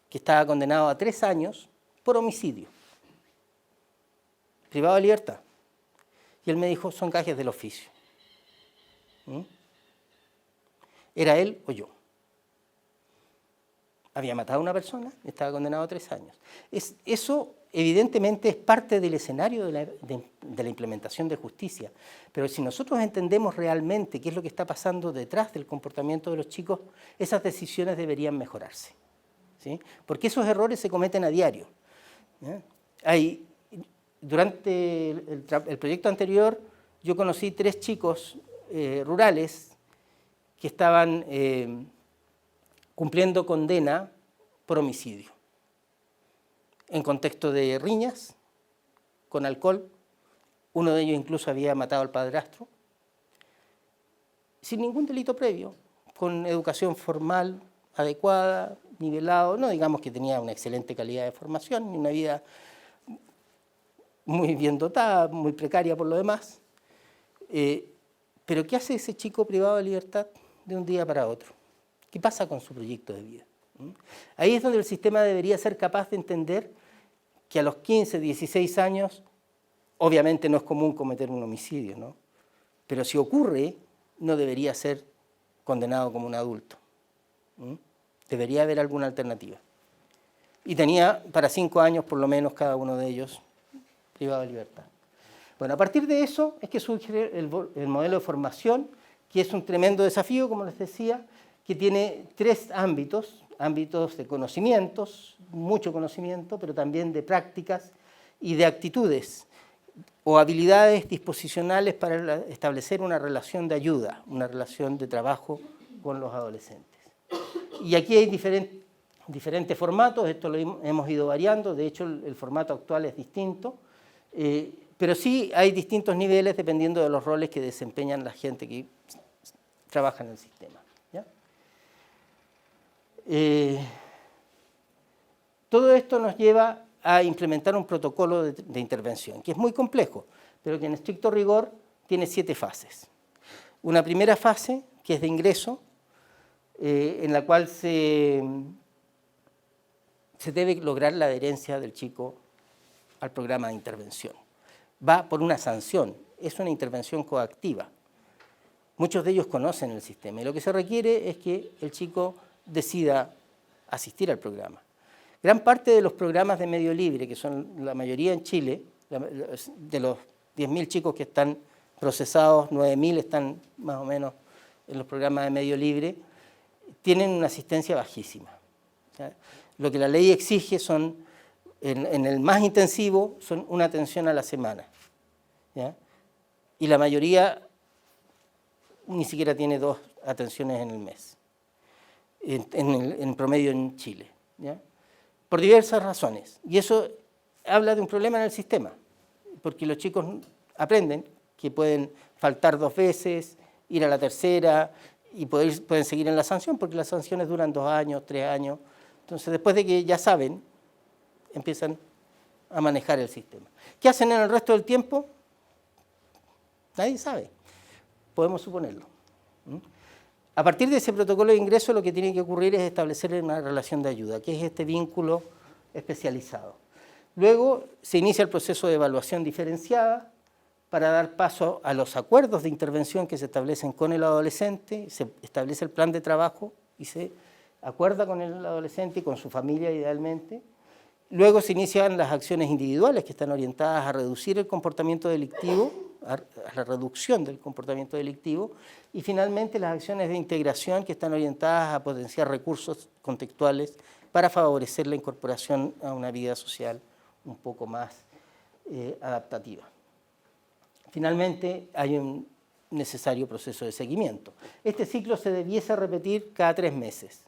que estaba condenado a 3 años por homicidio, privado de libertad. Y él me dijo, son gajes del oficio. ¿Era él o yo? Había matado a una persona y estaba condenado a 3 años. Eso evidentemente es parte del escenario de la implementación de justicia. Pero si nosotros entendemos realmente qué es lo que está pasando detrás del comportamiento de los chicos, esas decisiones deberían mejorarse, ¿sí? Porque esos errores se cometen a diario. Durante el proyecto anterior, yo conocí 3 chicos rurales que estaban cumpliendo condena por homicidio, en contexto de riñas, con alcohol. Uno de ellos incluso había matado al padrastro, sin ningún delito previo, con educación formal adecuada, nivelado, no digamos que tenía una excelente calidad de formación, ni una vida muy bien dotada, muy precaria por lo demás. Pero ¿qué hace ese chico privado de libertad de un día para otro? ¿Qué pasa con su proyecto de vida? Ahí es donde el sistema debería ser capaz de entender que a los 15, 16 años, obviamente no es común cometer un homicidio, ¿no? Pero si ocurre, no debería ser condenado como un adulto. Debería haber alguna alternativa. Y tenía para 5 años por lo menos cada uno de ellos privado de libertad. Bueno, a partir de eso es que surge el modelo de formación, que es un tremendo desafío, como les decía, que tiene 3 ámbitos de conocimientos, mucho conocimiento, pero también de prácticas y de actitudes o habilidades disposicionales para establecer una relación de ayuda, una relación de trabajo con los adolescentes. Y aquí hay diferentes formatos, esto lo hemos ido variando, de hecho el formato actual es distinto, pero sí hay distintos niveles dependiendo de los roles que desempeñan la gente que trabaja en el sistema. Todo esto nos lleva a implementar un protocolo de intervención, que es muy complejo, pero que en estricto rigor tiene 7 fases. Una primera fase, que es de ingreso, en la cual se debe lograr la adherencia del chico al programa de intervención. Va por una sanción, es una intervención coactiva. Muchos de ellos conocen el sistema y lo que se requiere es que el chico decida asistir al programa. Gran parte de los programas de medio libre, que son la mayoría en Chile, de los 10.000 chicos que están procesados, 9.000 están más o menos en los programas de medio libre, tienen una asistencia bajísima. Lo que la ley exige son, en el más intensivo, son una atención a la semana. Y la mayoría ni siquiera tiene 2 atenciones en el mes. En promedio en Chile, por diversas razones. Y eso habla de un problema en el sistema, porque los chicos aprenden que pueden faltar 2 veces, ir a la tercera y pueden seguir en la sanción, porque las sanciones duran 2 años, 3 años. Entonces, después de que ya saben, empiezan a manejar el sistema. ¿Qué hacen en el resto del tiempo? Nadie sabe. Podemos suponerlo. A partir de ese protocolo de ingreso, lo que tiene que ocurrir es establecer una relación de ayuda, que es este vínculo especializado. Luego se inicia el proceso de evaluación diferenciada para dar paso a los acuerdos de intervención que se establecen con el adolescente, se establece el plan de trabajo y se acuerda con el adolescente y con su familia idealmente. Luego se inician las acciones individuales que están orientadas a reducir el comportamiento delictivo, a la reducción del comportamiento delictivo, y finalmente las acciones de integración que están orientadas a potenciar recursos contextuales para favorecer la incorporación a una vida social un poco más adaptativa. Finalmente hay un necesario proceso de seguimiento. Este ciclo se debiese repetir cada 3 meses,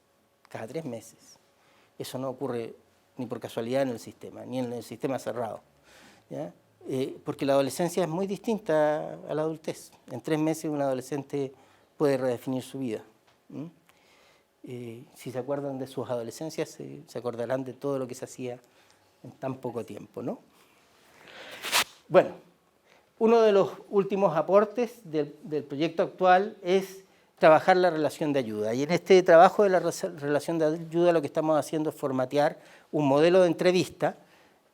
cada 3 meses. Eso no ocurre ni por casualidad en el sistema, ni en el sistema cerrado, ¿ya? Porque la adolescencia es muy distinta a la adultez. En 3 meses un adolescente puede redefinir su vida. Si se acuerdan de sus adolescencias, se acordarán de todo lo que se hacía en tan poco tiempo, ¿no? Bueno, uno de los últimos aportes del proyecto actual es trabajar la relación de ayuda. Y en este trabajo de la relación de ayuda lo que estamos haciendo es formatear un modelo de entrevista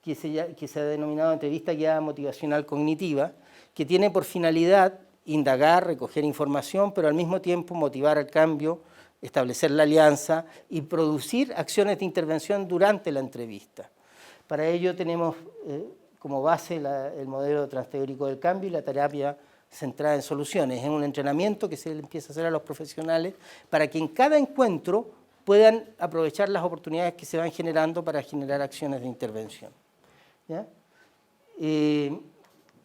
que se ha denominado entrevista guiada motivacional cognitiva, que tiene por finalidad indagar, recoger información, pero al mismo tiempo motivar al cambio, establecer la alianza y producir acciones de intervención durante la entrevista. Para ello tenemos como base el modelo transteórico del cambio y la terapia centrada en soluciones. Es un entrenamiento que se le empieza a hacer a los profesionales para que en cada encuentro puedan aprovechar las oportunidades que se van generando para generar acciones de intervención, ¿ya? En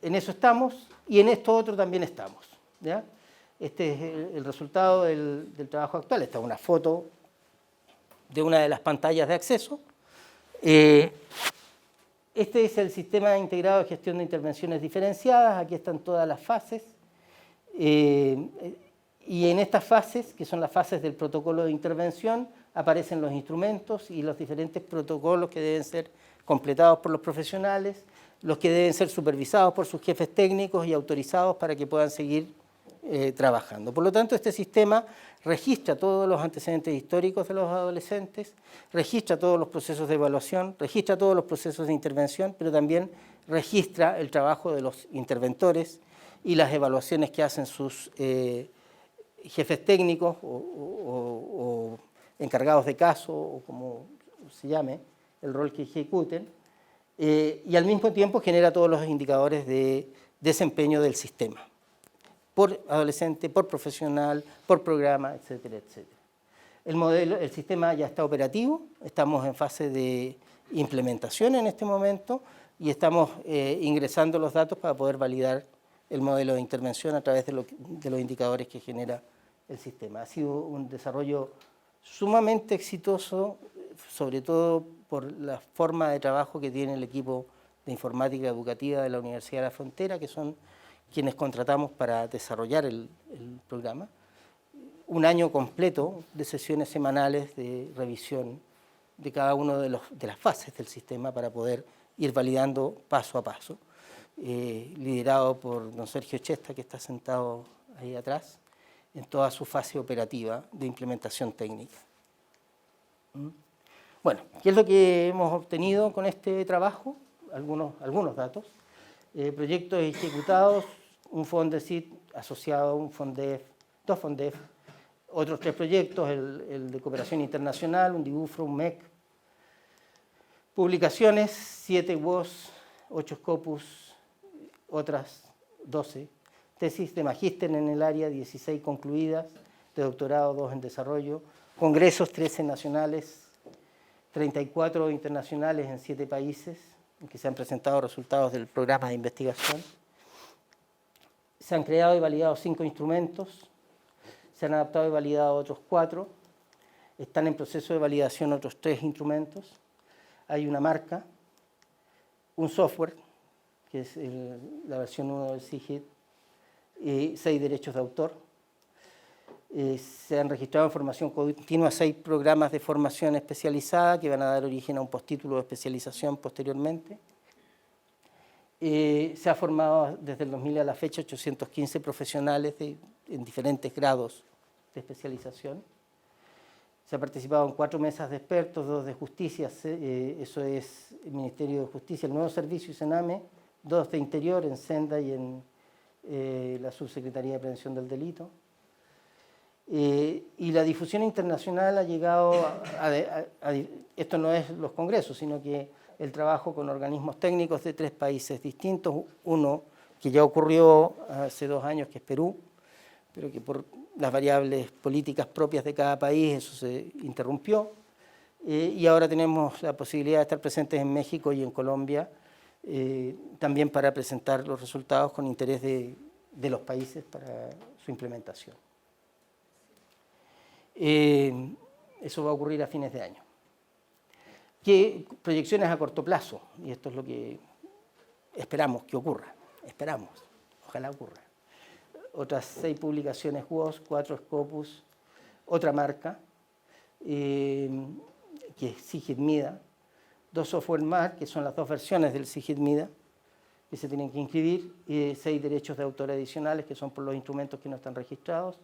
eso estamos y en esto otro también estamos, ¿ya? Este es el resultado del trabajo actual. Esta es una foto de una de las pantallas de acceso. Este es el sistema integrado de gestión de intervenciones diferenciadas. Aquí están todas las fases. Y en estas fases, que son las fases del protocolo de intervención, aparecen los instrumentos y los diferentes protocolos que deben ser completados por los profesionales, los que deben ser supervisados por sus jefes técnicos y autorizados para que puedan seguir trabajando. Por lo tanto, este sistema registra todos los antecedentes históricos de los adolescentes, registra todos los procesos de evaluación, registra todos los procesos de intervención, pero también registra el trabajo de los interventores y las evaluaciones que hacen sus jefes técnicos o encargados de caso, o como se llame, el rol que ejecuten, y al mismo tiempo genera todos los indicadores de desempeño del sistema, por adolescente, por profesional, por programa, etcétera, etcétera. El sistema ya está operativo, estamos en fase de implementación en este momento y estamos ingresando los datos para poder validar el modelo de intervención a través de los indicadores que genera el sistema. Ha sido un desarrollo sumamente exitoso, sobre todo por la forma de trabajo que tiene el equipo de informática educativa de la Universidad de la Frontera, que son quienes contratamos para desarrollar el programa. Un año completo de sesiones semanales de revisión de cada una de las fases del sistema para poder ir validando paso a paso, liderado por don Sergio Chesta, que está sentado ahí atrás, en toda su fase operativa de implementación técnica. Bueno, ¿qué es lo que hemos obtenido con este trabajo? Algunos datos. Proyectos ejecutados, un FONDECIT asociado, un FONDEF, 2 FONDEF, otros 3 proyectos, el de cooperación internacional, un DIBUFRO, un MEC. Publicaciones, 7 WOS, 8 Scopus, otras 12. Tesis de magíster en el área, 16 concluidas, de doctorado, 2 en desarrollo. Congresos, 13 nacionales, 34 internacionales en 7 países, en que se han presentado resultados del programa de investigación. Se han creado y validado 5 instrumentos, se han adaptado y validado otros 4, están en proceso de validación otros 3 instrumentos, hay una marca, un software, que es la versión 1 del CIGIT, y 6 derechos de autor. Se han registrado en formación continua 6 programas de formación especializada que van a dar origen a un postítulo de especialización posteriormente. Se ha formado desde el 2000 a la fecha 815 profesionales en diferentes grados de especialización. Se ha participado en 4 mesas de expertos, 2 de justicia, eso es el Ministerio de Justicia, el Nuevo Servicio y Sename, 2 de Interior en Senda y en la Subsecretaría de Prevención del Delito. Y la difusión internacional ha llegado esto no es los congresos, sino que el trabajo con organismos técnicos de 3 países distintos, uno que ya ocurrió hace 2 años, que es Perú, pero que por las variables políticas propias de cada país eso se interrumpió, y ahora tenemos la posibilidad de estar presentes en México y en Colombia, también para presentar los resultados con interés de los países para su implementación. Eso va a ocurrir a fines de año. ¿Qué proyecciones a corto plazo? Y esto es lo que esperamos que ocurra. Esperamos, ojalá ocurra. Otras 6 publicaciones WOS, 4 Scopus, otra marca, que es SIGID-MIDA, 2 software más, que son las 2 versiones del SIGID-MIDA, que se tienen que inscribir, y 6 derechos de autor adicionales, que son por los instrumentos que no están registrados,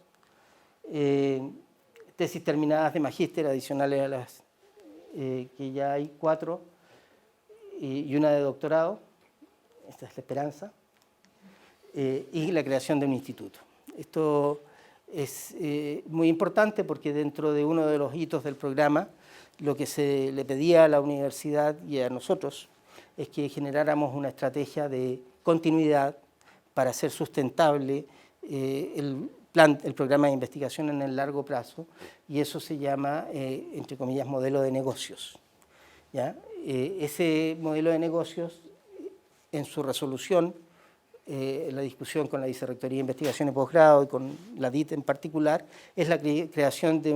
tesis terminadas de magíster adicionales a las que ya hay 4, y una de doctorado, esta es la esperanza, y la creación de un instituto. Esto es muy importante porque dentro de uno de los hitos del programa, lo que se le pedía a la universidad y a nosotros es que generáramos una estrategia de continuidad para hacer sustentable el programa de investigación en el largo plazo, y eso se llama, entre comillas, modelo de negocios, ¿ya? Ese modelo de negocios, en su resolución, la discusión con la Vicerrectoría de Investigación y Posgrado y con la DIT en particular, es la creación de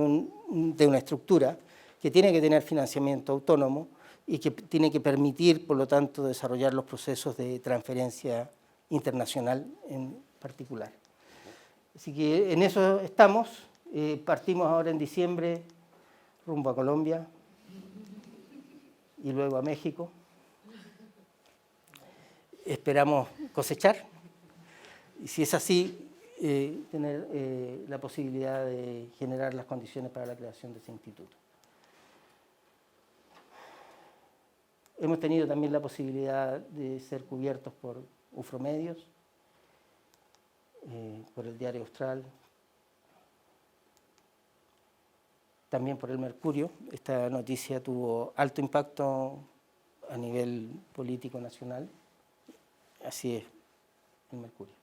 una estructura que tiene que tener financiamiento autónomo y que tiene que permitir, por lo tanto, desarrollar los procesos de transferencia internacional en particular. Así que en eso estamos. Partimos ahora en diciembre rumbo a Colombia y luego a México. Esperamos cosechar y, si es así, tener la posibilidad de generar las condiciones para la creación de ese instituto. Hemos tenido también la posibilidad de ser cubiertos por Ufromedios, por el Diario Austral, también por el Mercurio. Esta noticia tuvo alto impacto a nivel político nacional. Así es el Mercurio.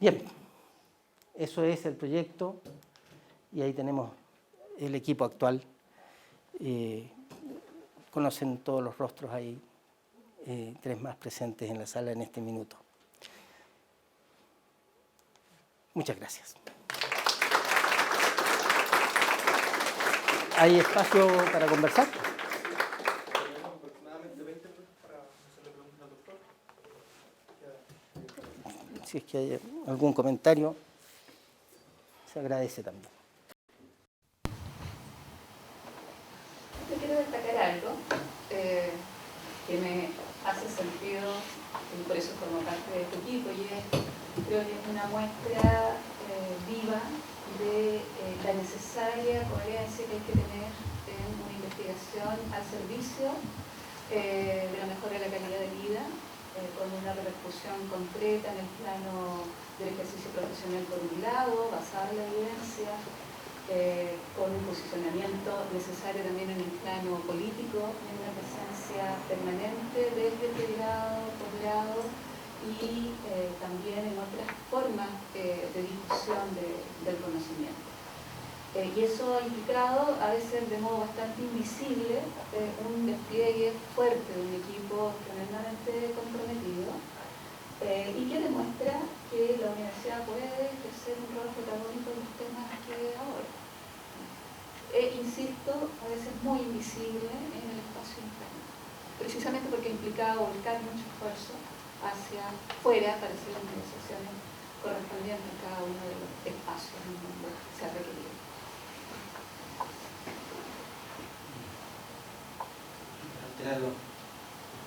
Bien, eso es el proyecto y ahí tenemos el equipo actual. Conocen todos los rostros ahí, 3 más presentes en la sala en este minuto. Muchas gracias. ¿Hay espacio para conversar? Tenemos aproximadamente 20 minutos para hacerle preguntas al doctor. Si es que hay algún comentario, se agradece también. Yo quiero destacar algo que me hace sentido, y por eso formo parte de este equipo, y creo que es una muestra viva de la necesaria coherencia que hay que tener en una investigación al servicio de la mejora de la calidad de vida, con una repercusión concreta en el plano del ejercicio profesional por un lado, basada en la evidencia, con un posicionamiento necesario también en el plano político, en una presencia permanente desde el pregrado, posgrado y también en otras formas de discusión del conocimiento. Y eso ha implicado, a veces de modo bastante invisible, un despliegue fuerte de un equipo tremendamente comprometido y que demuestra que la universidad puede ejercer un rol protagónico en los temas que aborda. Insisto, a veces muy invisible en el espacio interno, precisamente porque ha implicado volcar mucho esfuerzo hacia afuera para hacer las negociaciones correspondientes en cada uno de los espacios en donde se ha requerido. Alterar los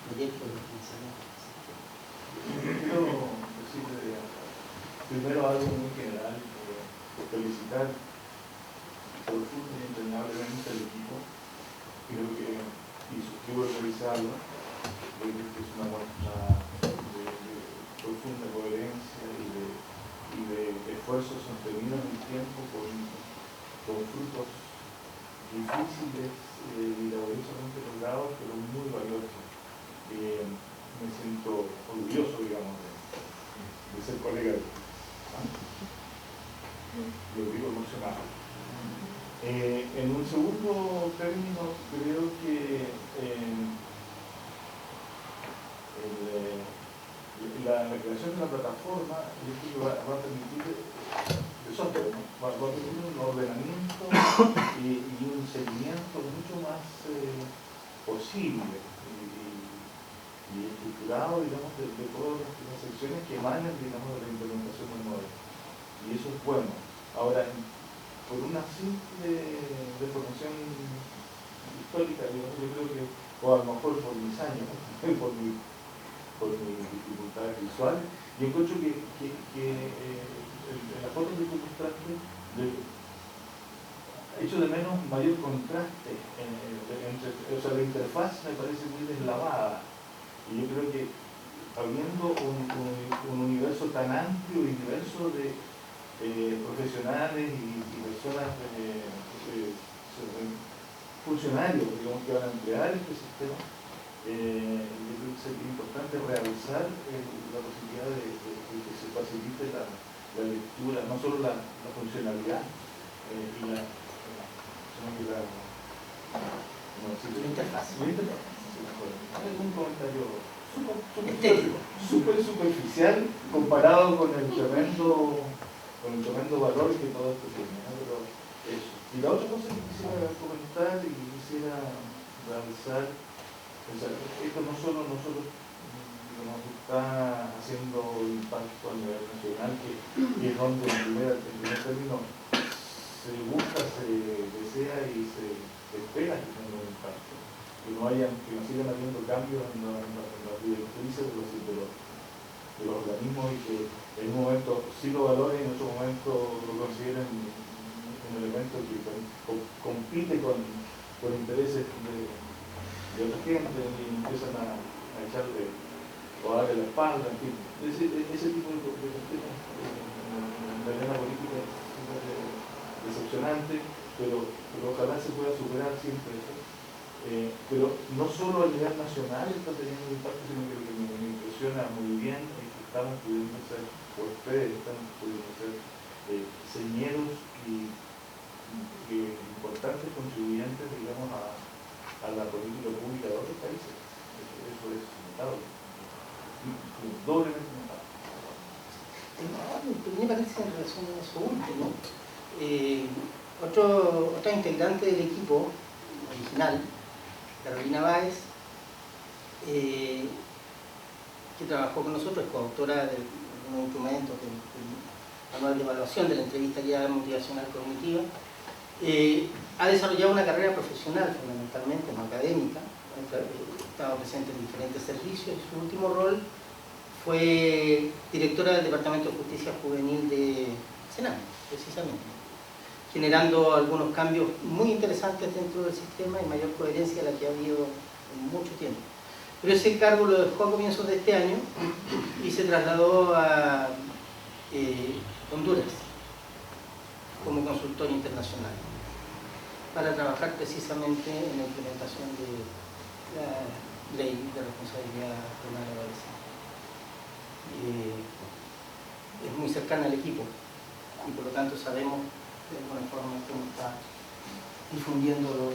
proyectos de financiamiento. Quiero decirle primero algo muy general, felicitar profunda y entrenablemente al equipo. Creo que, y suscribo realizarlo, creo que es una muestra de profunda coherencia y de esfuerzos sostenidos en el tiempo con frutos difíciles y laboriosamente logrados, pero muy valiosos. Me siento orgulloso, digamos, de ser colega de lo digo emocionado. En un segundo término, creo que la creación de la plataforma va a permitir de software, ¿no? va a permitir un ordenamiento y amanan, digamos, de la implementación del modelo. Y eso es bueno. Ahora, por una simple deformación histórica, digamos, yo creo que, o a lo mejor por mis años, por mis dificultades visuales, yo encuentro que en la foto que tú mostraste, hecho de menos mayor contraste entre, o sea, la interfaz me parece muy deslavada, y yo creo que habiendo un universo tan amplio y diverso de profesionales y personas, funcionarios, digamos, que van a emplear este sistema, yo creo que sería importante realizar la posibilidad de que se facilite la lectura, no solo la funcionalidad y la interfaz. Un comentario Estético. súper superficial comparado con el tremendo valor que todo esto tiene, ¿no? Pero eso. Y la otra cosa que quisiera comentar y quisiera realizar, o sea, esto no solo nosotros digamos, está haciendo impacto a nivel nacional, que es donde en primer término se busca, se desea y se espera que tenga un impacto, que no sigan habiendo cambios en las directrices de los organismos, y que en un momento sí lo valoren y en otro momento lo consideren un elemento que compite con intereses de otra gente y empiezan a echarle o a darle la espalda, en fin. Ese tipo de cuestiones en la arena política es decepcionante, pero ojalá se pueda superar siempre eso. Pero no solo a nivel nacional está teniendo un impacto, sino que lo que me impresiona muy bien es que estamos pudiendo ser, o ustedes están pudiendo ser, señeros y importantes contribuyentes, digamos, a la política pública de otros países. Eso es notable, doblemente notable. Me parece en relación a eso último. Otra integrante del equipo original, Carolina Báez, que trabajó con nosotros, es coautora de unos instrumentos del manual de evaluación de la entrevista guiada motivacional cognitiva, ha desarrollado una carrera profesional fundamentalmente, no académica, ha estado presente en diferentes servicios y su último rol fue directora del Departamento de Justicia Juvenil de Sename, precisamente, generando algunos cambios muy interesantes dentro del sistema y mayor coherencia de la que ha habido en mucho tiempo. Pero ese cargo lo dejó a comienzos de este año y se trasladó a Honduras como consultor internacional para trabajar precisamente en la implementación de la ley de responsabilidad penal adolescente. Es muy cercana al equipo y por lo tanto sabemos de alguna forma cómo está difundiendo los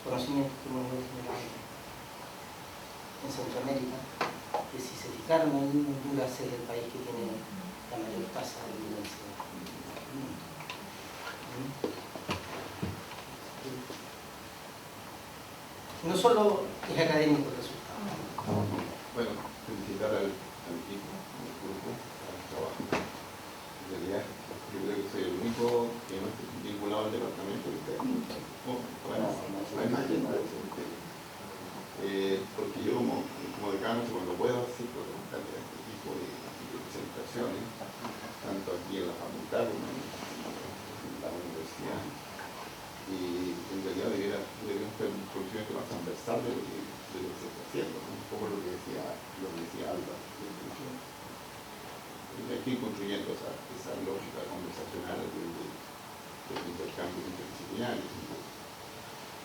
conocimientos que hemos generado en Centroamérica, que si se fijaron ahí, Honduras es el país que tiene la mayor tasa de violencia del mundo. No solo es académico el resultado. Bueno, felicitar al equipo, al grupo, al trabajo. En realidad, yo creo que soy el único que no esté vinculado al departamento de ustedes. Bueno, porque yo como decano, cuando puedo, sí puedo contarle a este tipo de presentaciones, tanto aquí en la facultad como en la universidad. Y en realidad debería ser un conocimiento más transversal de lo que se está haciendo, ¿no? Un poco lo que decía Alba. Aquí construyendo esa lógica conversacional del intercambio interdisciplinario.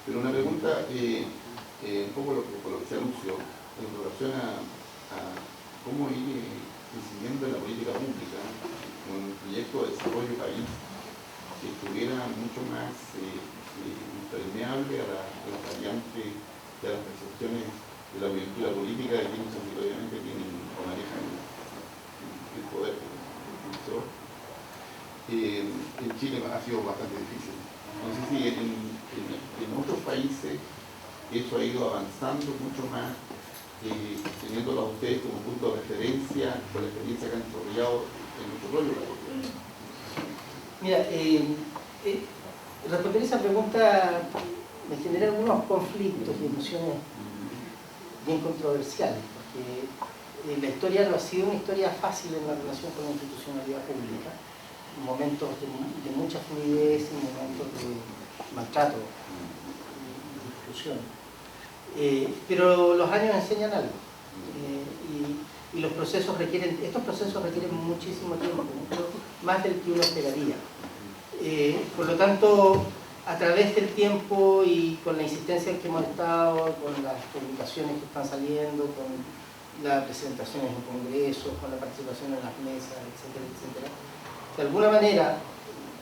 Pero una pregunta, un poco por lo que se anunció, en relación a cómo ir incidiendo en la política pública con un proyecto de desarrollo país que estuviera mucho más impermeable a las variantes de las percepciones de la coyuntura política de quienes obviamente tienen o manejan el poder. En Chile ha sido bastante difícil. No sé si en otros países eso ha ido avanzando mucho más teniéndolo a ustedes como punto de referencia con la experiencia que han desarrollado en nuestro rollo. Mira, responder esa pregunta me genera algunos conflictos y emociones bien controversiales, porque la historia no ha sido una historia fácil en la relación con la institucionalidad pública, momentos de mucha fluidez y momentos de maltrato y exclusión. Pero los años enseñan algo, y estos procesos requieren muchísimo tiempo, mucho más del que uno esperaría. Por lo tanto, a través del tiempo y con la insistencia en que hemos estado, con las publicaciones que están saliendo, con las presentaciones en congresos, con la participación en las mesas, etcétera, etcétera, de alguna manera,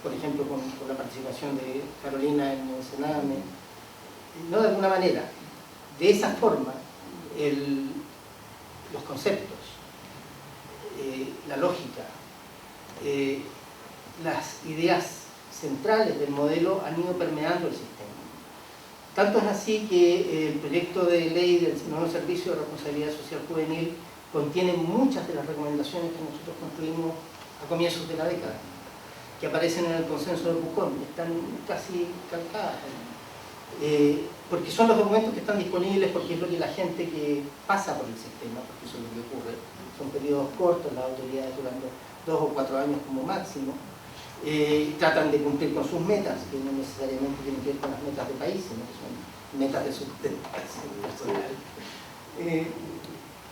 por ejemplo con la participación de Carolina en el Sename, no de alguna manera, de esa forma, los conceptos, la lógica, las ideas centrales del modelo han ido permeando el sistema. Tanto es así que el proyecto de ley del nuevo Servicio de Responsabilidad Social Juvenil contiene muchas de las recomendaciones que nosotros construimos a comienzos de la década, que aparecen en el consenso de Pucón, están casi calcadas, porque son los documentos que están disponibles, porque es lo que la gente que pasa por el sistema, porque eso es lo que ocurre, son periodos cortos, las autoridades durando 2 o 4 años como máximo, tratan de cumplir con sus metas, que no necesariamente tienen que ver con las metas de país, sino que son metas de sustentación personal.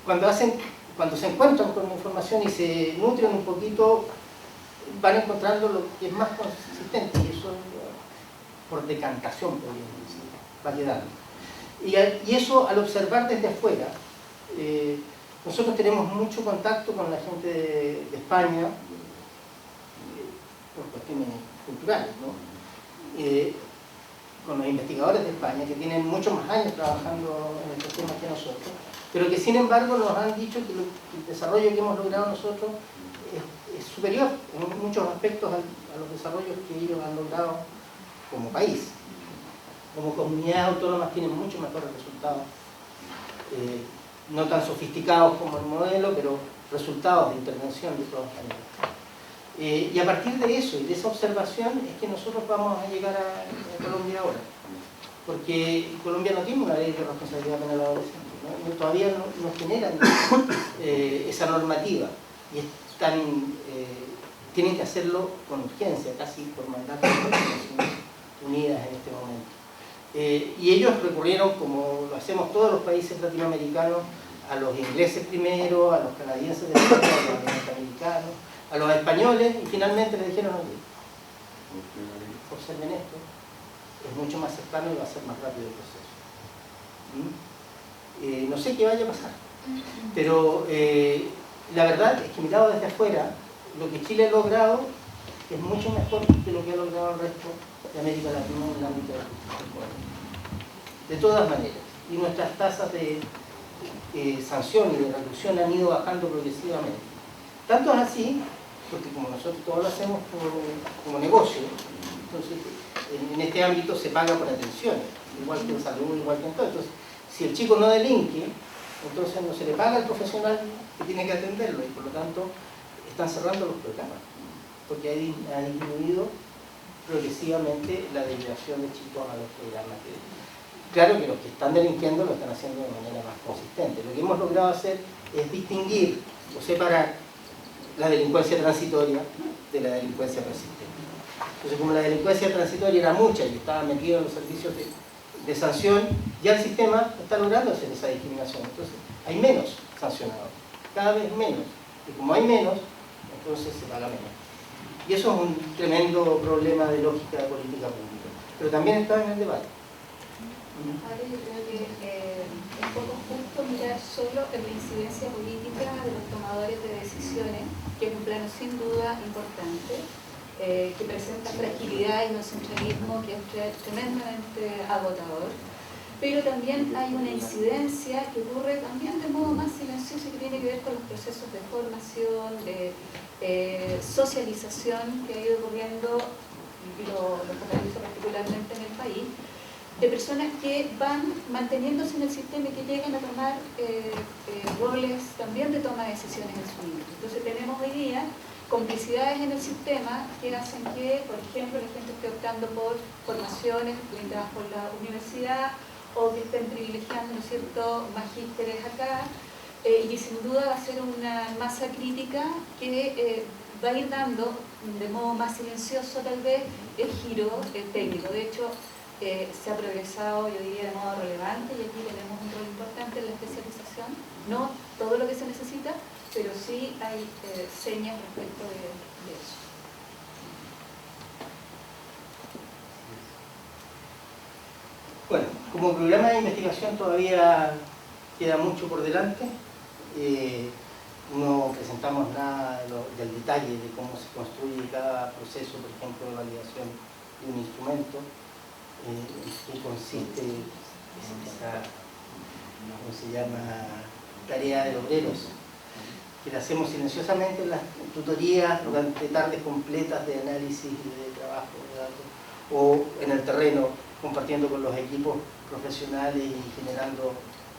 Cuando se encuentran con la información y se nutren un poquito, van encontrando lo que es más consistente, y eso por decantación, podríamos decir, va quedando. Y eso, al observar desde afuera, nosotros tenemos mucho contacto con la gente de España, por cuestiones culturales, ¿no? Con los investigadores de España, que tienen muchos más años trabajando en estos temas que nosotros, pero que sin embargo nos han dicho que el desarrollo que hemos logrado nosotros es superior en muchos aspectos a los desarrollos que ellos han logrado como país. Como comunidades autónomas tienen mucho mejores resultados, no tan sofisticados como el modelo, pero resultados de intervención de todas maneras. Y a partir de eso y de esa observación es que nosotros vamos a llegar a Colombia ahora, porque Colombia no tiene una ley de responsabilidad penal adolescente, ¿no? Todavía no generan esa normativa, y tienen que hacerlo con urgencia, casi por mandato de las Naciones Unidas en este momento. Y ellos recurrieron, como lo hacemos todos los países latinoamericanos, a los ingleses primero, a los canadienses después, a los norteamericanos, a los españoles, y finalmente les dijeron, oye, observen esto, es mucho más cercano y va a ser más rápido el proceso. No sé qué vaya a pasar, pero la verdad es que mirado desde afuera, lo que Chile ha logrado es mucho mejor que lo que ha logrado el resto de América Latina en el ámbito del justicia. De todas maneras, y nuestras tasas de sanción y de reclusión han ido bajando progresivamente. Tanto es así, porque como nosotros todos lo hacemos como negocio, entonces en este ámbito se paga por atenciones, igual que en salud, igual que en todo. Entonces, si el chico no delinque, entonces no se le paga al profesional que tiene que atenderlo, y por lo tanto están cerrando los programas, porque ha disminuido progresivamente la desviación de chicos a los programas. Claro que los que están delinquiendo lo están haciendo de manera más consistente. Lo que hemos logrado hacer es distinguir o separar la delincuencia transitoria de la delincuencia persistente. Entonces, como la delincuencia transitoria era mucha y estaba metida en los servicios de sanción, ya el sistema está logrando hacer esa discriminación. Entonces, hay menos sancionados, cada vez menos. Y como hay menos, entonces se paga menos. Y eso es un tremendo problema de lógica de política pública. Pero también está en el debate. Ahora yo creo que es poco justo mirar solo en la incidencia política de los tomadores de decisiones, que es un plano sin duda importante, que presenta fragilidad y un centralismo que es tremendamente agotador, pero también hay una incidencia que ocurre también de modo más silencioso, que tiene que ver con los procesos de formación, de socialización que ha ido ocurriendo, y lo focalizo particularmente en el país, de personas que van manteniéndose en el sistema y que llegan a tomar roles también de toma de decisiones en su vida. Entonces tenemos hoy día complicidades en el sistema que hacen que, por ejemplo, la gente esté optando por formaciones brindadas por la universidad o que estén privilegiando, ¿no es cierto?, magísteres acá, y sin duda va a ser una masa crítica que va a ir dando de modo más silencioso tal vez el giro técnico. De hecho, se ha progresado, yo diría, de modo relevante, y aquí tenemos un rol importante en la especialización. No todo lo que se necesita, pero sí hay señas respecto de eso. Bueno, como programa de investigación todavía queda mucho por delante. No presentamos nada del detalle de cómo se construye cada proceso, por ejemplo, de validación de un instrumento, en qué consiste esa, ¿cómo se llama?, tarea de obreros, que la hacemos silenciosamente en las tutorías durante tardes completas de análisis y de trabajo de datos, o en el terreno, compartiendo con los equipos profesionales y generando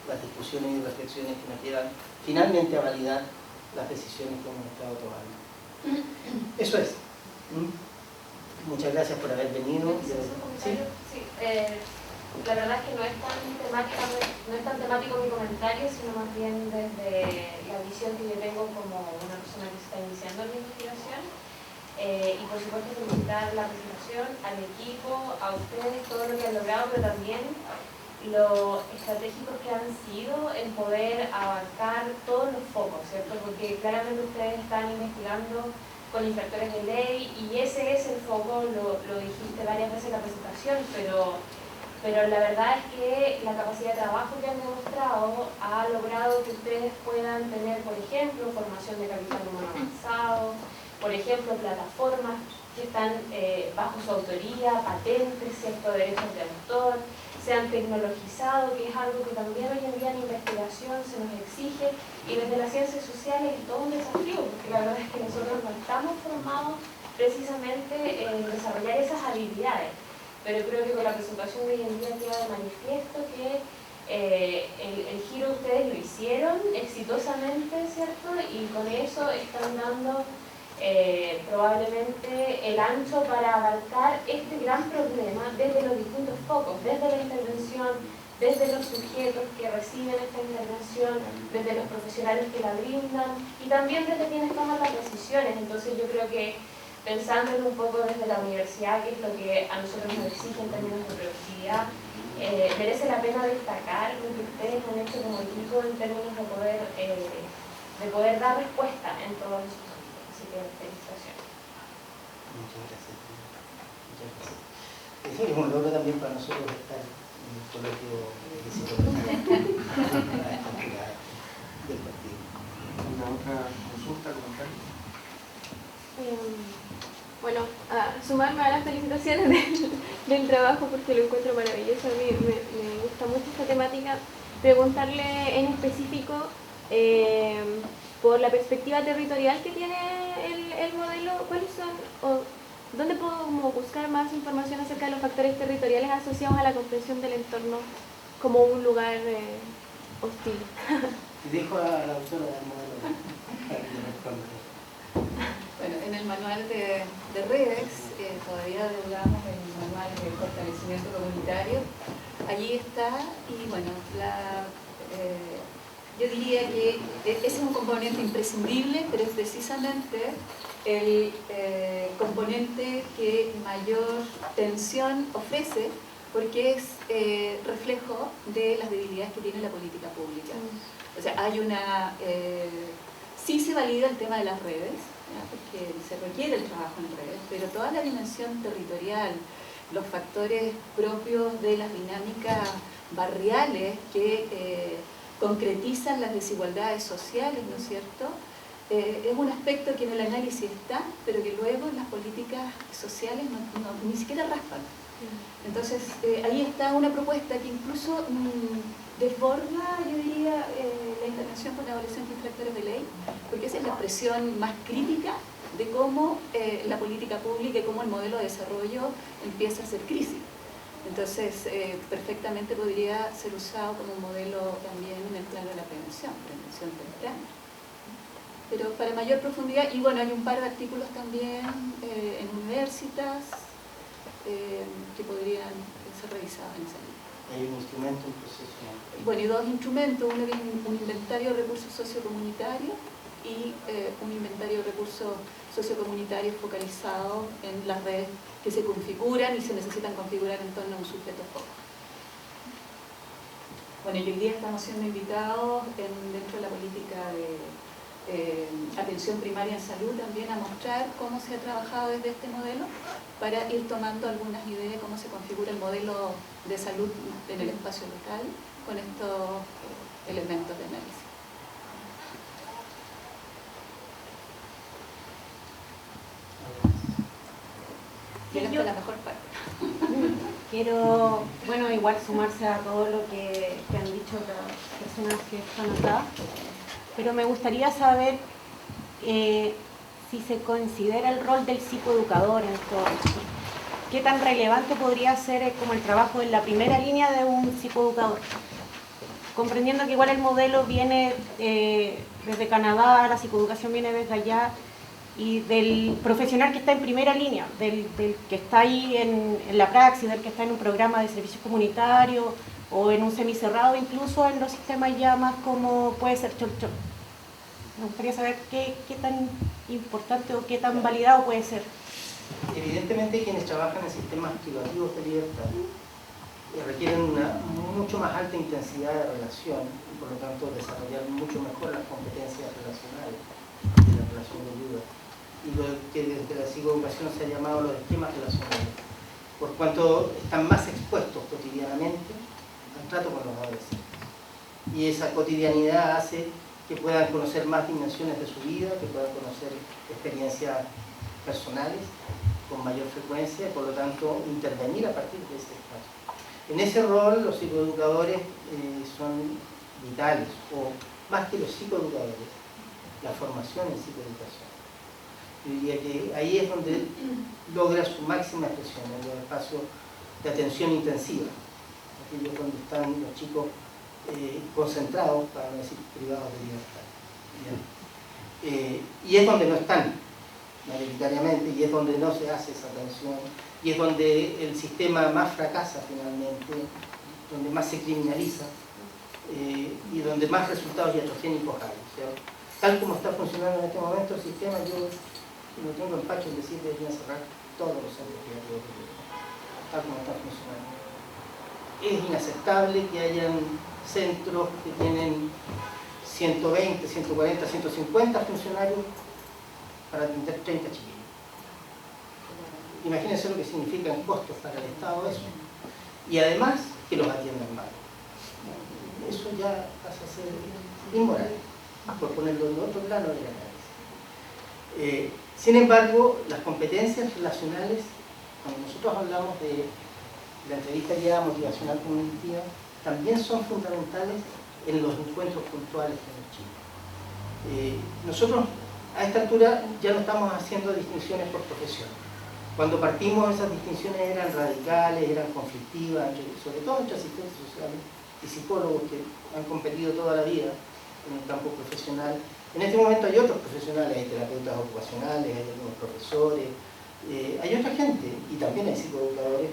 las discusiones y reflexiones que nos llevan finalmente a validar las decisiones que hemos estado tomando. Eso es. Muchas gracias por haber venido. ¿Sí? Sí, la verdad es que no es tan temático mi comentario, sino más bien desde la visión que yo tengo como una persona que se está iniciando en la investigación. Y por supuesto felicitar la presentación, al equipo, a ustedes, todo lo que han logrado, pero también lo estratégicos que han sido en poder abarcar todos los focos, ¿cierto? Porque claramente ustedes están investigando con infractores de ley y ese es el foco, lo dijiste varias veces en la presentación, pero la verdad es que la capacidad de trabajo que han demostrado ha logrado que ustedes puedan tener, por ejemplo, formación de capital humano avanzado, por ejemplo, plataformas que están bajo su autoría, patentes, ¿cierto?, derechos de autor, se han tecnologizado, que es algo que también hoy en día en investigación se nos exige, y desde las ciencias sociales es todo un desafío, porque la verdad es que nosotros no estamos formados precisamente en desarrollar esas habilidades, pero creo que con la presentación de hoy en día queda de manifiesto que el giro ustedes lo hicieron exitosamente, ¿cierto?, y con eso están dando probablemente el ancho para abarcar este gran problema desde los distintos focos, desde la intervención, desde los sujetos que reciben esta intervención, desde los profesionales que la brindan y también desde quienes toman las decisiones. Entonces yo creo que pensándolo un poco desde la universidad, que es lo que a nosotros nos exige en términos de productividad, merece la pena destacar lo que ustedes han hecho como equipo en términos de poder dar respuesta en todos estos. Felicitaciones. Muchas gracias. Muchas gracias. Es un logro también para nosotros estar en el colegio de psicología del partido. ¿Alguna otra consulta, comentario? Bueno, a sumarme a las felicitaciones del trabajo porque lo encuentro maravilloso. A mí me gusta mucho esta temática. Preguntarle en específico por la perspectiva territorial que tiene el modelo, ¿cuáles son o dónde puedo buscar más información acerca de los factores territoriales asociados a la comprensión del entorno como un lugar hostil? Y dejo a la autora del modelo para que le responda. Bueno, en el manual de redes, todavía deudamos el manual de fortalecimiento comunitario, allí está, y bueno, yo diría que ese es un componente imprescindible, pero es precisamente el componente que mayor tensión ofrece, porque es reflejo de las debilidades que tiene la política pública. O sea, hay una... sí se valida el tema de las redes, ¿ya?, porque se requiere el trabajo en redes, pero toda la dimensión territorial, los factores propios de las dinámicas barriales que concretizan las desigualdades sociales, ¿no es cierto?, es un aspecto que en el análisis está, pero que luego en las políticas sociales ni siquiera raspan. Entonces, ahí está una propuesta que incluso desborda, yo diría, la intervención con adolescentes infractores de ley, porque esa es la expresión más crítica de cómo la política pública y cómo el modelo de desarrollo empieza a hacer crisis. Entonces, perfectamente podría ser usado como modelo también en el plano de la prevención temprana. Pero para mayor profundidad, y bueno, hay un par de artículos también en universitas que podrían ser revisados en esa línea. Hay un instrumento, un proceso. Bueno, y dos instrumentos, uno que es un inventario de recursos sociocomunitarios y un inventario de recursos sociocomunitarios focalizados en las redes que se configuran y se necesitan configurar en torno a un sujeto foco. Bueno, y hoy día estamos siendo invitados dentro de la política de atención primaria en salud también a mostrar cómo se ha trabajado desde este modelo para ir tomando algunas ideas de cómo se configura el modelo de salud en el espacio local con estos elementos de análisis. Llegaste a la mejor parte. Quiero, bueno, igual sumarse a todo lo que han dicho las personas que están acá, pero me gustaría saber si se considera el rol del psicoeducador en todo esto. ¿Qué tan relevante podría ser como el trabajo en la primera línea de un psicoeducador? Comprendiendo que igual el modelo viene desde Canadá, la psicoeducación viene desde allá, y del profesional que está en primera línea, del que está ahí en la praxis, del que está en un programa de servicios comunitarios o en un semicerrado, incluso en los sistemas ya más como puede ser Cholchol. Me gustaría saber qué tan importante o qué tan validado puede ser. Evidentemente quienes trabajan en sistemas privativos de libertad requieren una mucho más alta intensidad de relación y por lo tanto desarrollar mucho mejor las competencias relacionales de la relación de ayuda y lo que desde la psicoeducación se ha llamado los esquemas relacionales, por cuanto están más expuestos cotidianamente al trato con los adolescentes. Y esa cotidianidad hace que puedan conocer más dimensiones de su vida, que puedan conocer experiencias personales con mayor frecuencia y por lo tanto intervenir a partir de ese espacio. En ese rol los psicoeducadores son vitales, o más que los psicoeducadores, la formación en psicoeducación. Yo diría que ahí es donde logra su máxima expresión, en el espacio de atención intensiva, aquellos donde están los chicos concentrados, para no decir privados de libertad. Y es donde no están mayoritariamente, y es donde no se hace esa atención, y es donde el sistema más fracasa finalmente, donde más se criminaliza, y donde más resultados iatrogénicos hay. O sea, tal como está funcionando en este momento el sistema, yo no tengo empacho en decir que deberían cerrar todos los centros pediátricos, tal como está funcionando. Es inaceptable que hayan centros que tienen 120, 140, 150 funcionarios para atender 30 chiquillos. Imagínense lo que significa en costos para el Estado eso. Y además que los atiendan mal. Eso ya pasa a ser inmoral, por ponerlo en otro plano de la análisis. Sin embargo, las competencias relacionales, cuando nosotros hablamos de la entrevista guiada motivacional cognitiva, también son fundamentales en los encuentros puntuales con los chicos. Nosotros a esta altura ya no estamos haciendo distinciones por profesión. Cuando partimos esas distinciones eran radicales, eran conflictivas, sobre todo entre asistentes sociales y psicólogos que han competido toda la vida en el campo profesional. En este momento hay otros profesionales, hay terapeutas ocupacionales, hay algunos profesores, hay otra gente y también hay psicoeducadores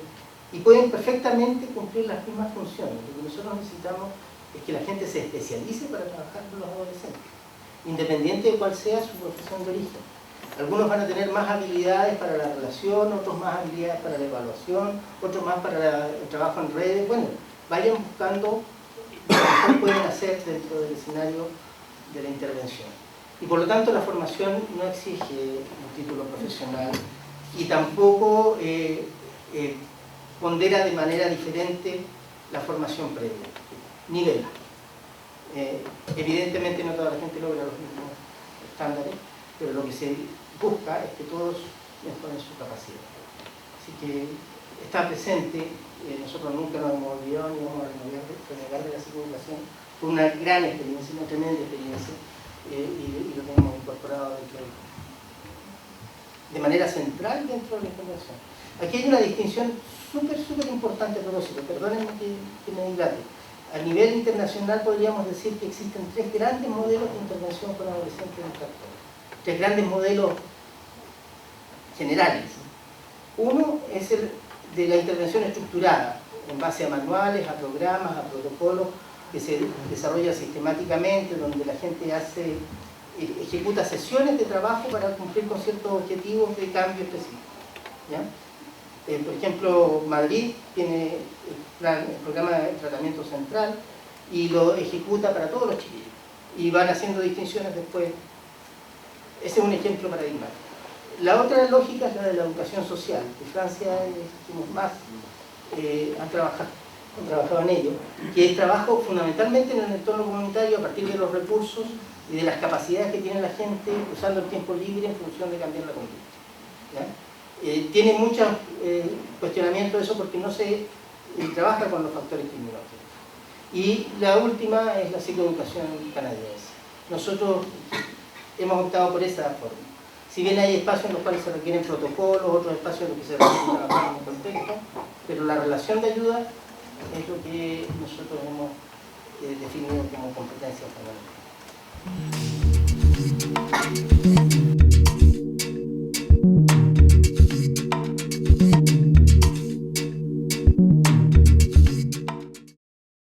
y pueden perfectamente cumplir las mismas funciones. Lo que nosotros necesitamos es que la gente se especialice para trabajar con los adolescentes, independiente de cuál sea su profesión de origen. Algunos van a tener más habilidades para la relación, otros más habilidades para la evaluación, otros más para el trabajo en redes. Bueno, vayan buscando lo que pueden hacer dentro del escenario de la intervención. Y por lo tanto la formación no exige un título profesional y tampoco pondera de manera diferente la formación previa. Nivel. Evidentemente no toda la gente logra los mismos estándares, pero lo que se busca es que todos mejoren su capacidad. Así que está presente, nosotros nunca nos hemos olvidado ni vamos a renegar de la psicoeducación. Fue una gran experiencia, una tremenda experiencia, y lo tenemos incorporado de manera central dentro de la intervención. Aquí hay una distinción súper súper importante a propósito, perdónenme que me dilate. A nivel internacional podríamos decir que existen 3 grandes modelos de intervención con adolescentes infractores. 3 grandes modelos generales. Uno es el de la intervención estructurada, en base a manuales, a programas, a protocolos, que se desarrolla sistemáticamente, donde la gente ejecuta sesiones de trabajo para cumplir con ciertos objetivos de cambio específico. ¿Ya? Por ejemplo, Madrid tiene el programa de tratamiento central y lo ejecuta para todos los chiquillos. Y van haciendo distinciones después. Ese es un ejemplo paradigmático. La otra lógica es la de la educación social, que Francia es quienes más han trabajado en ello, que es trabajo fundamentalmente en el entorno comunitario a partir de los recursos y de las capacidades que tiene la gente usando el tiempo libre en función de cambiar la conducta. ¿Ya? Tiene muchos cuestionamientos de eso porque no se trabaja con los factores criminológicos. Y la última es la psicoeducación canadiense. Nosotros hemos optado por esa forma. Si bien hay espacios en los cuales se requieren protocolos, otros espacios en los que se requieren trabajar en un contexto, pero la relación de ayuda es lo que nosotros hemos definido como competencia fundamental.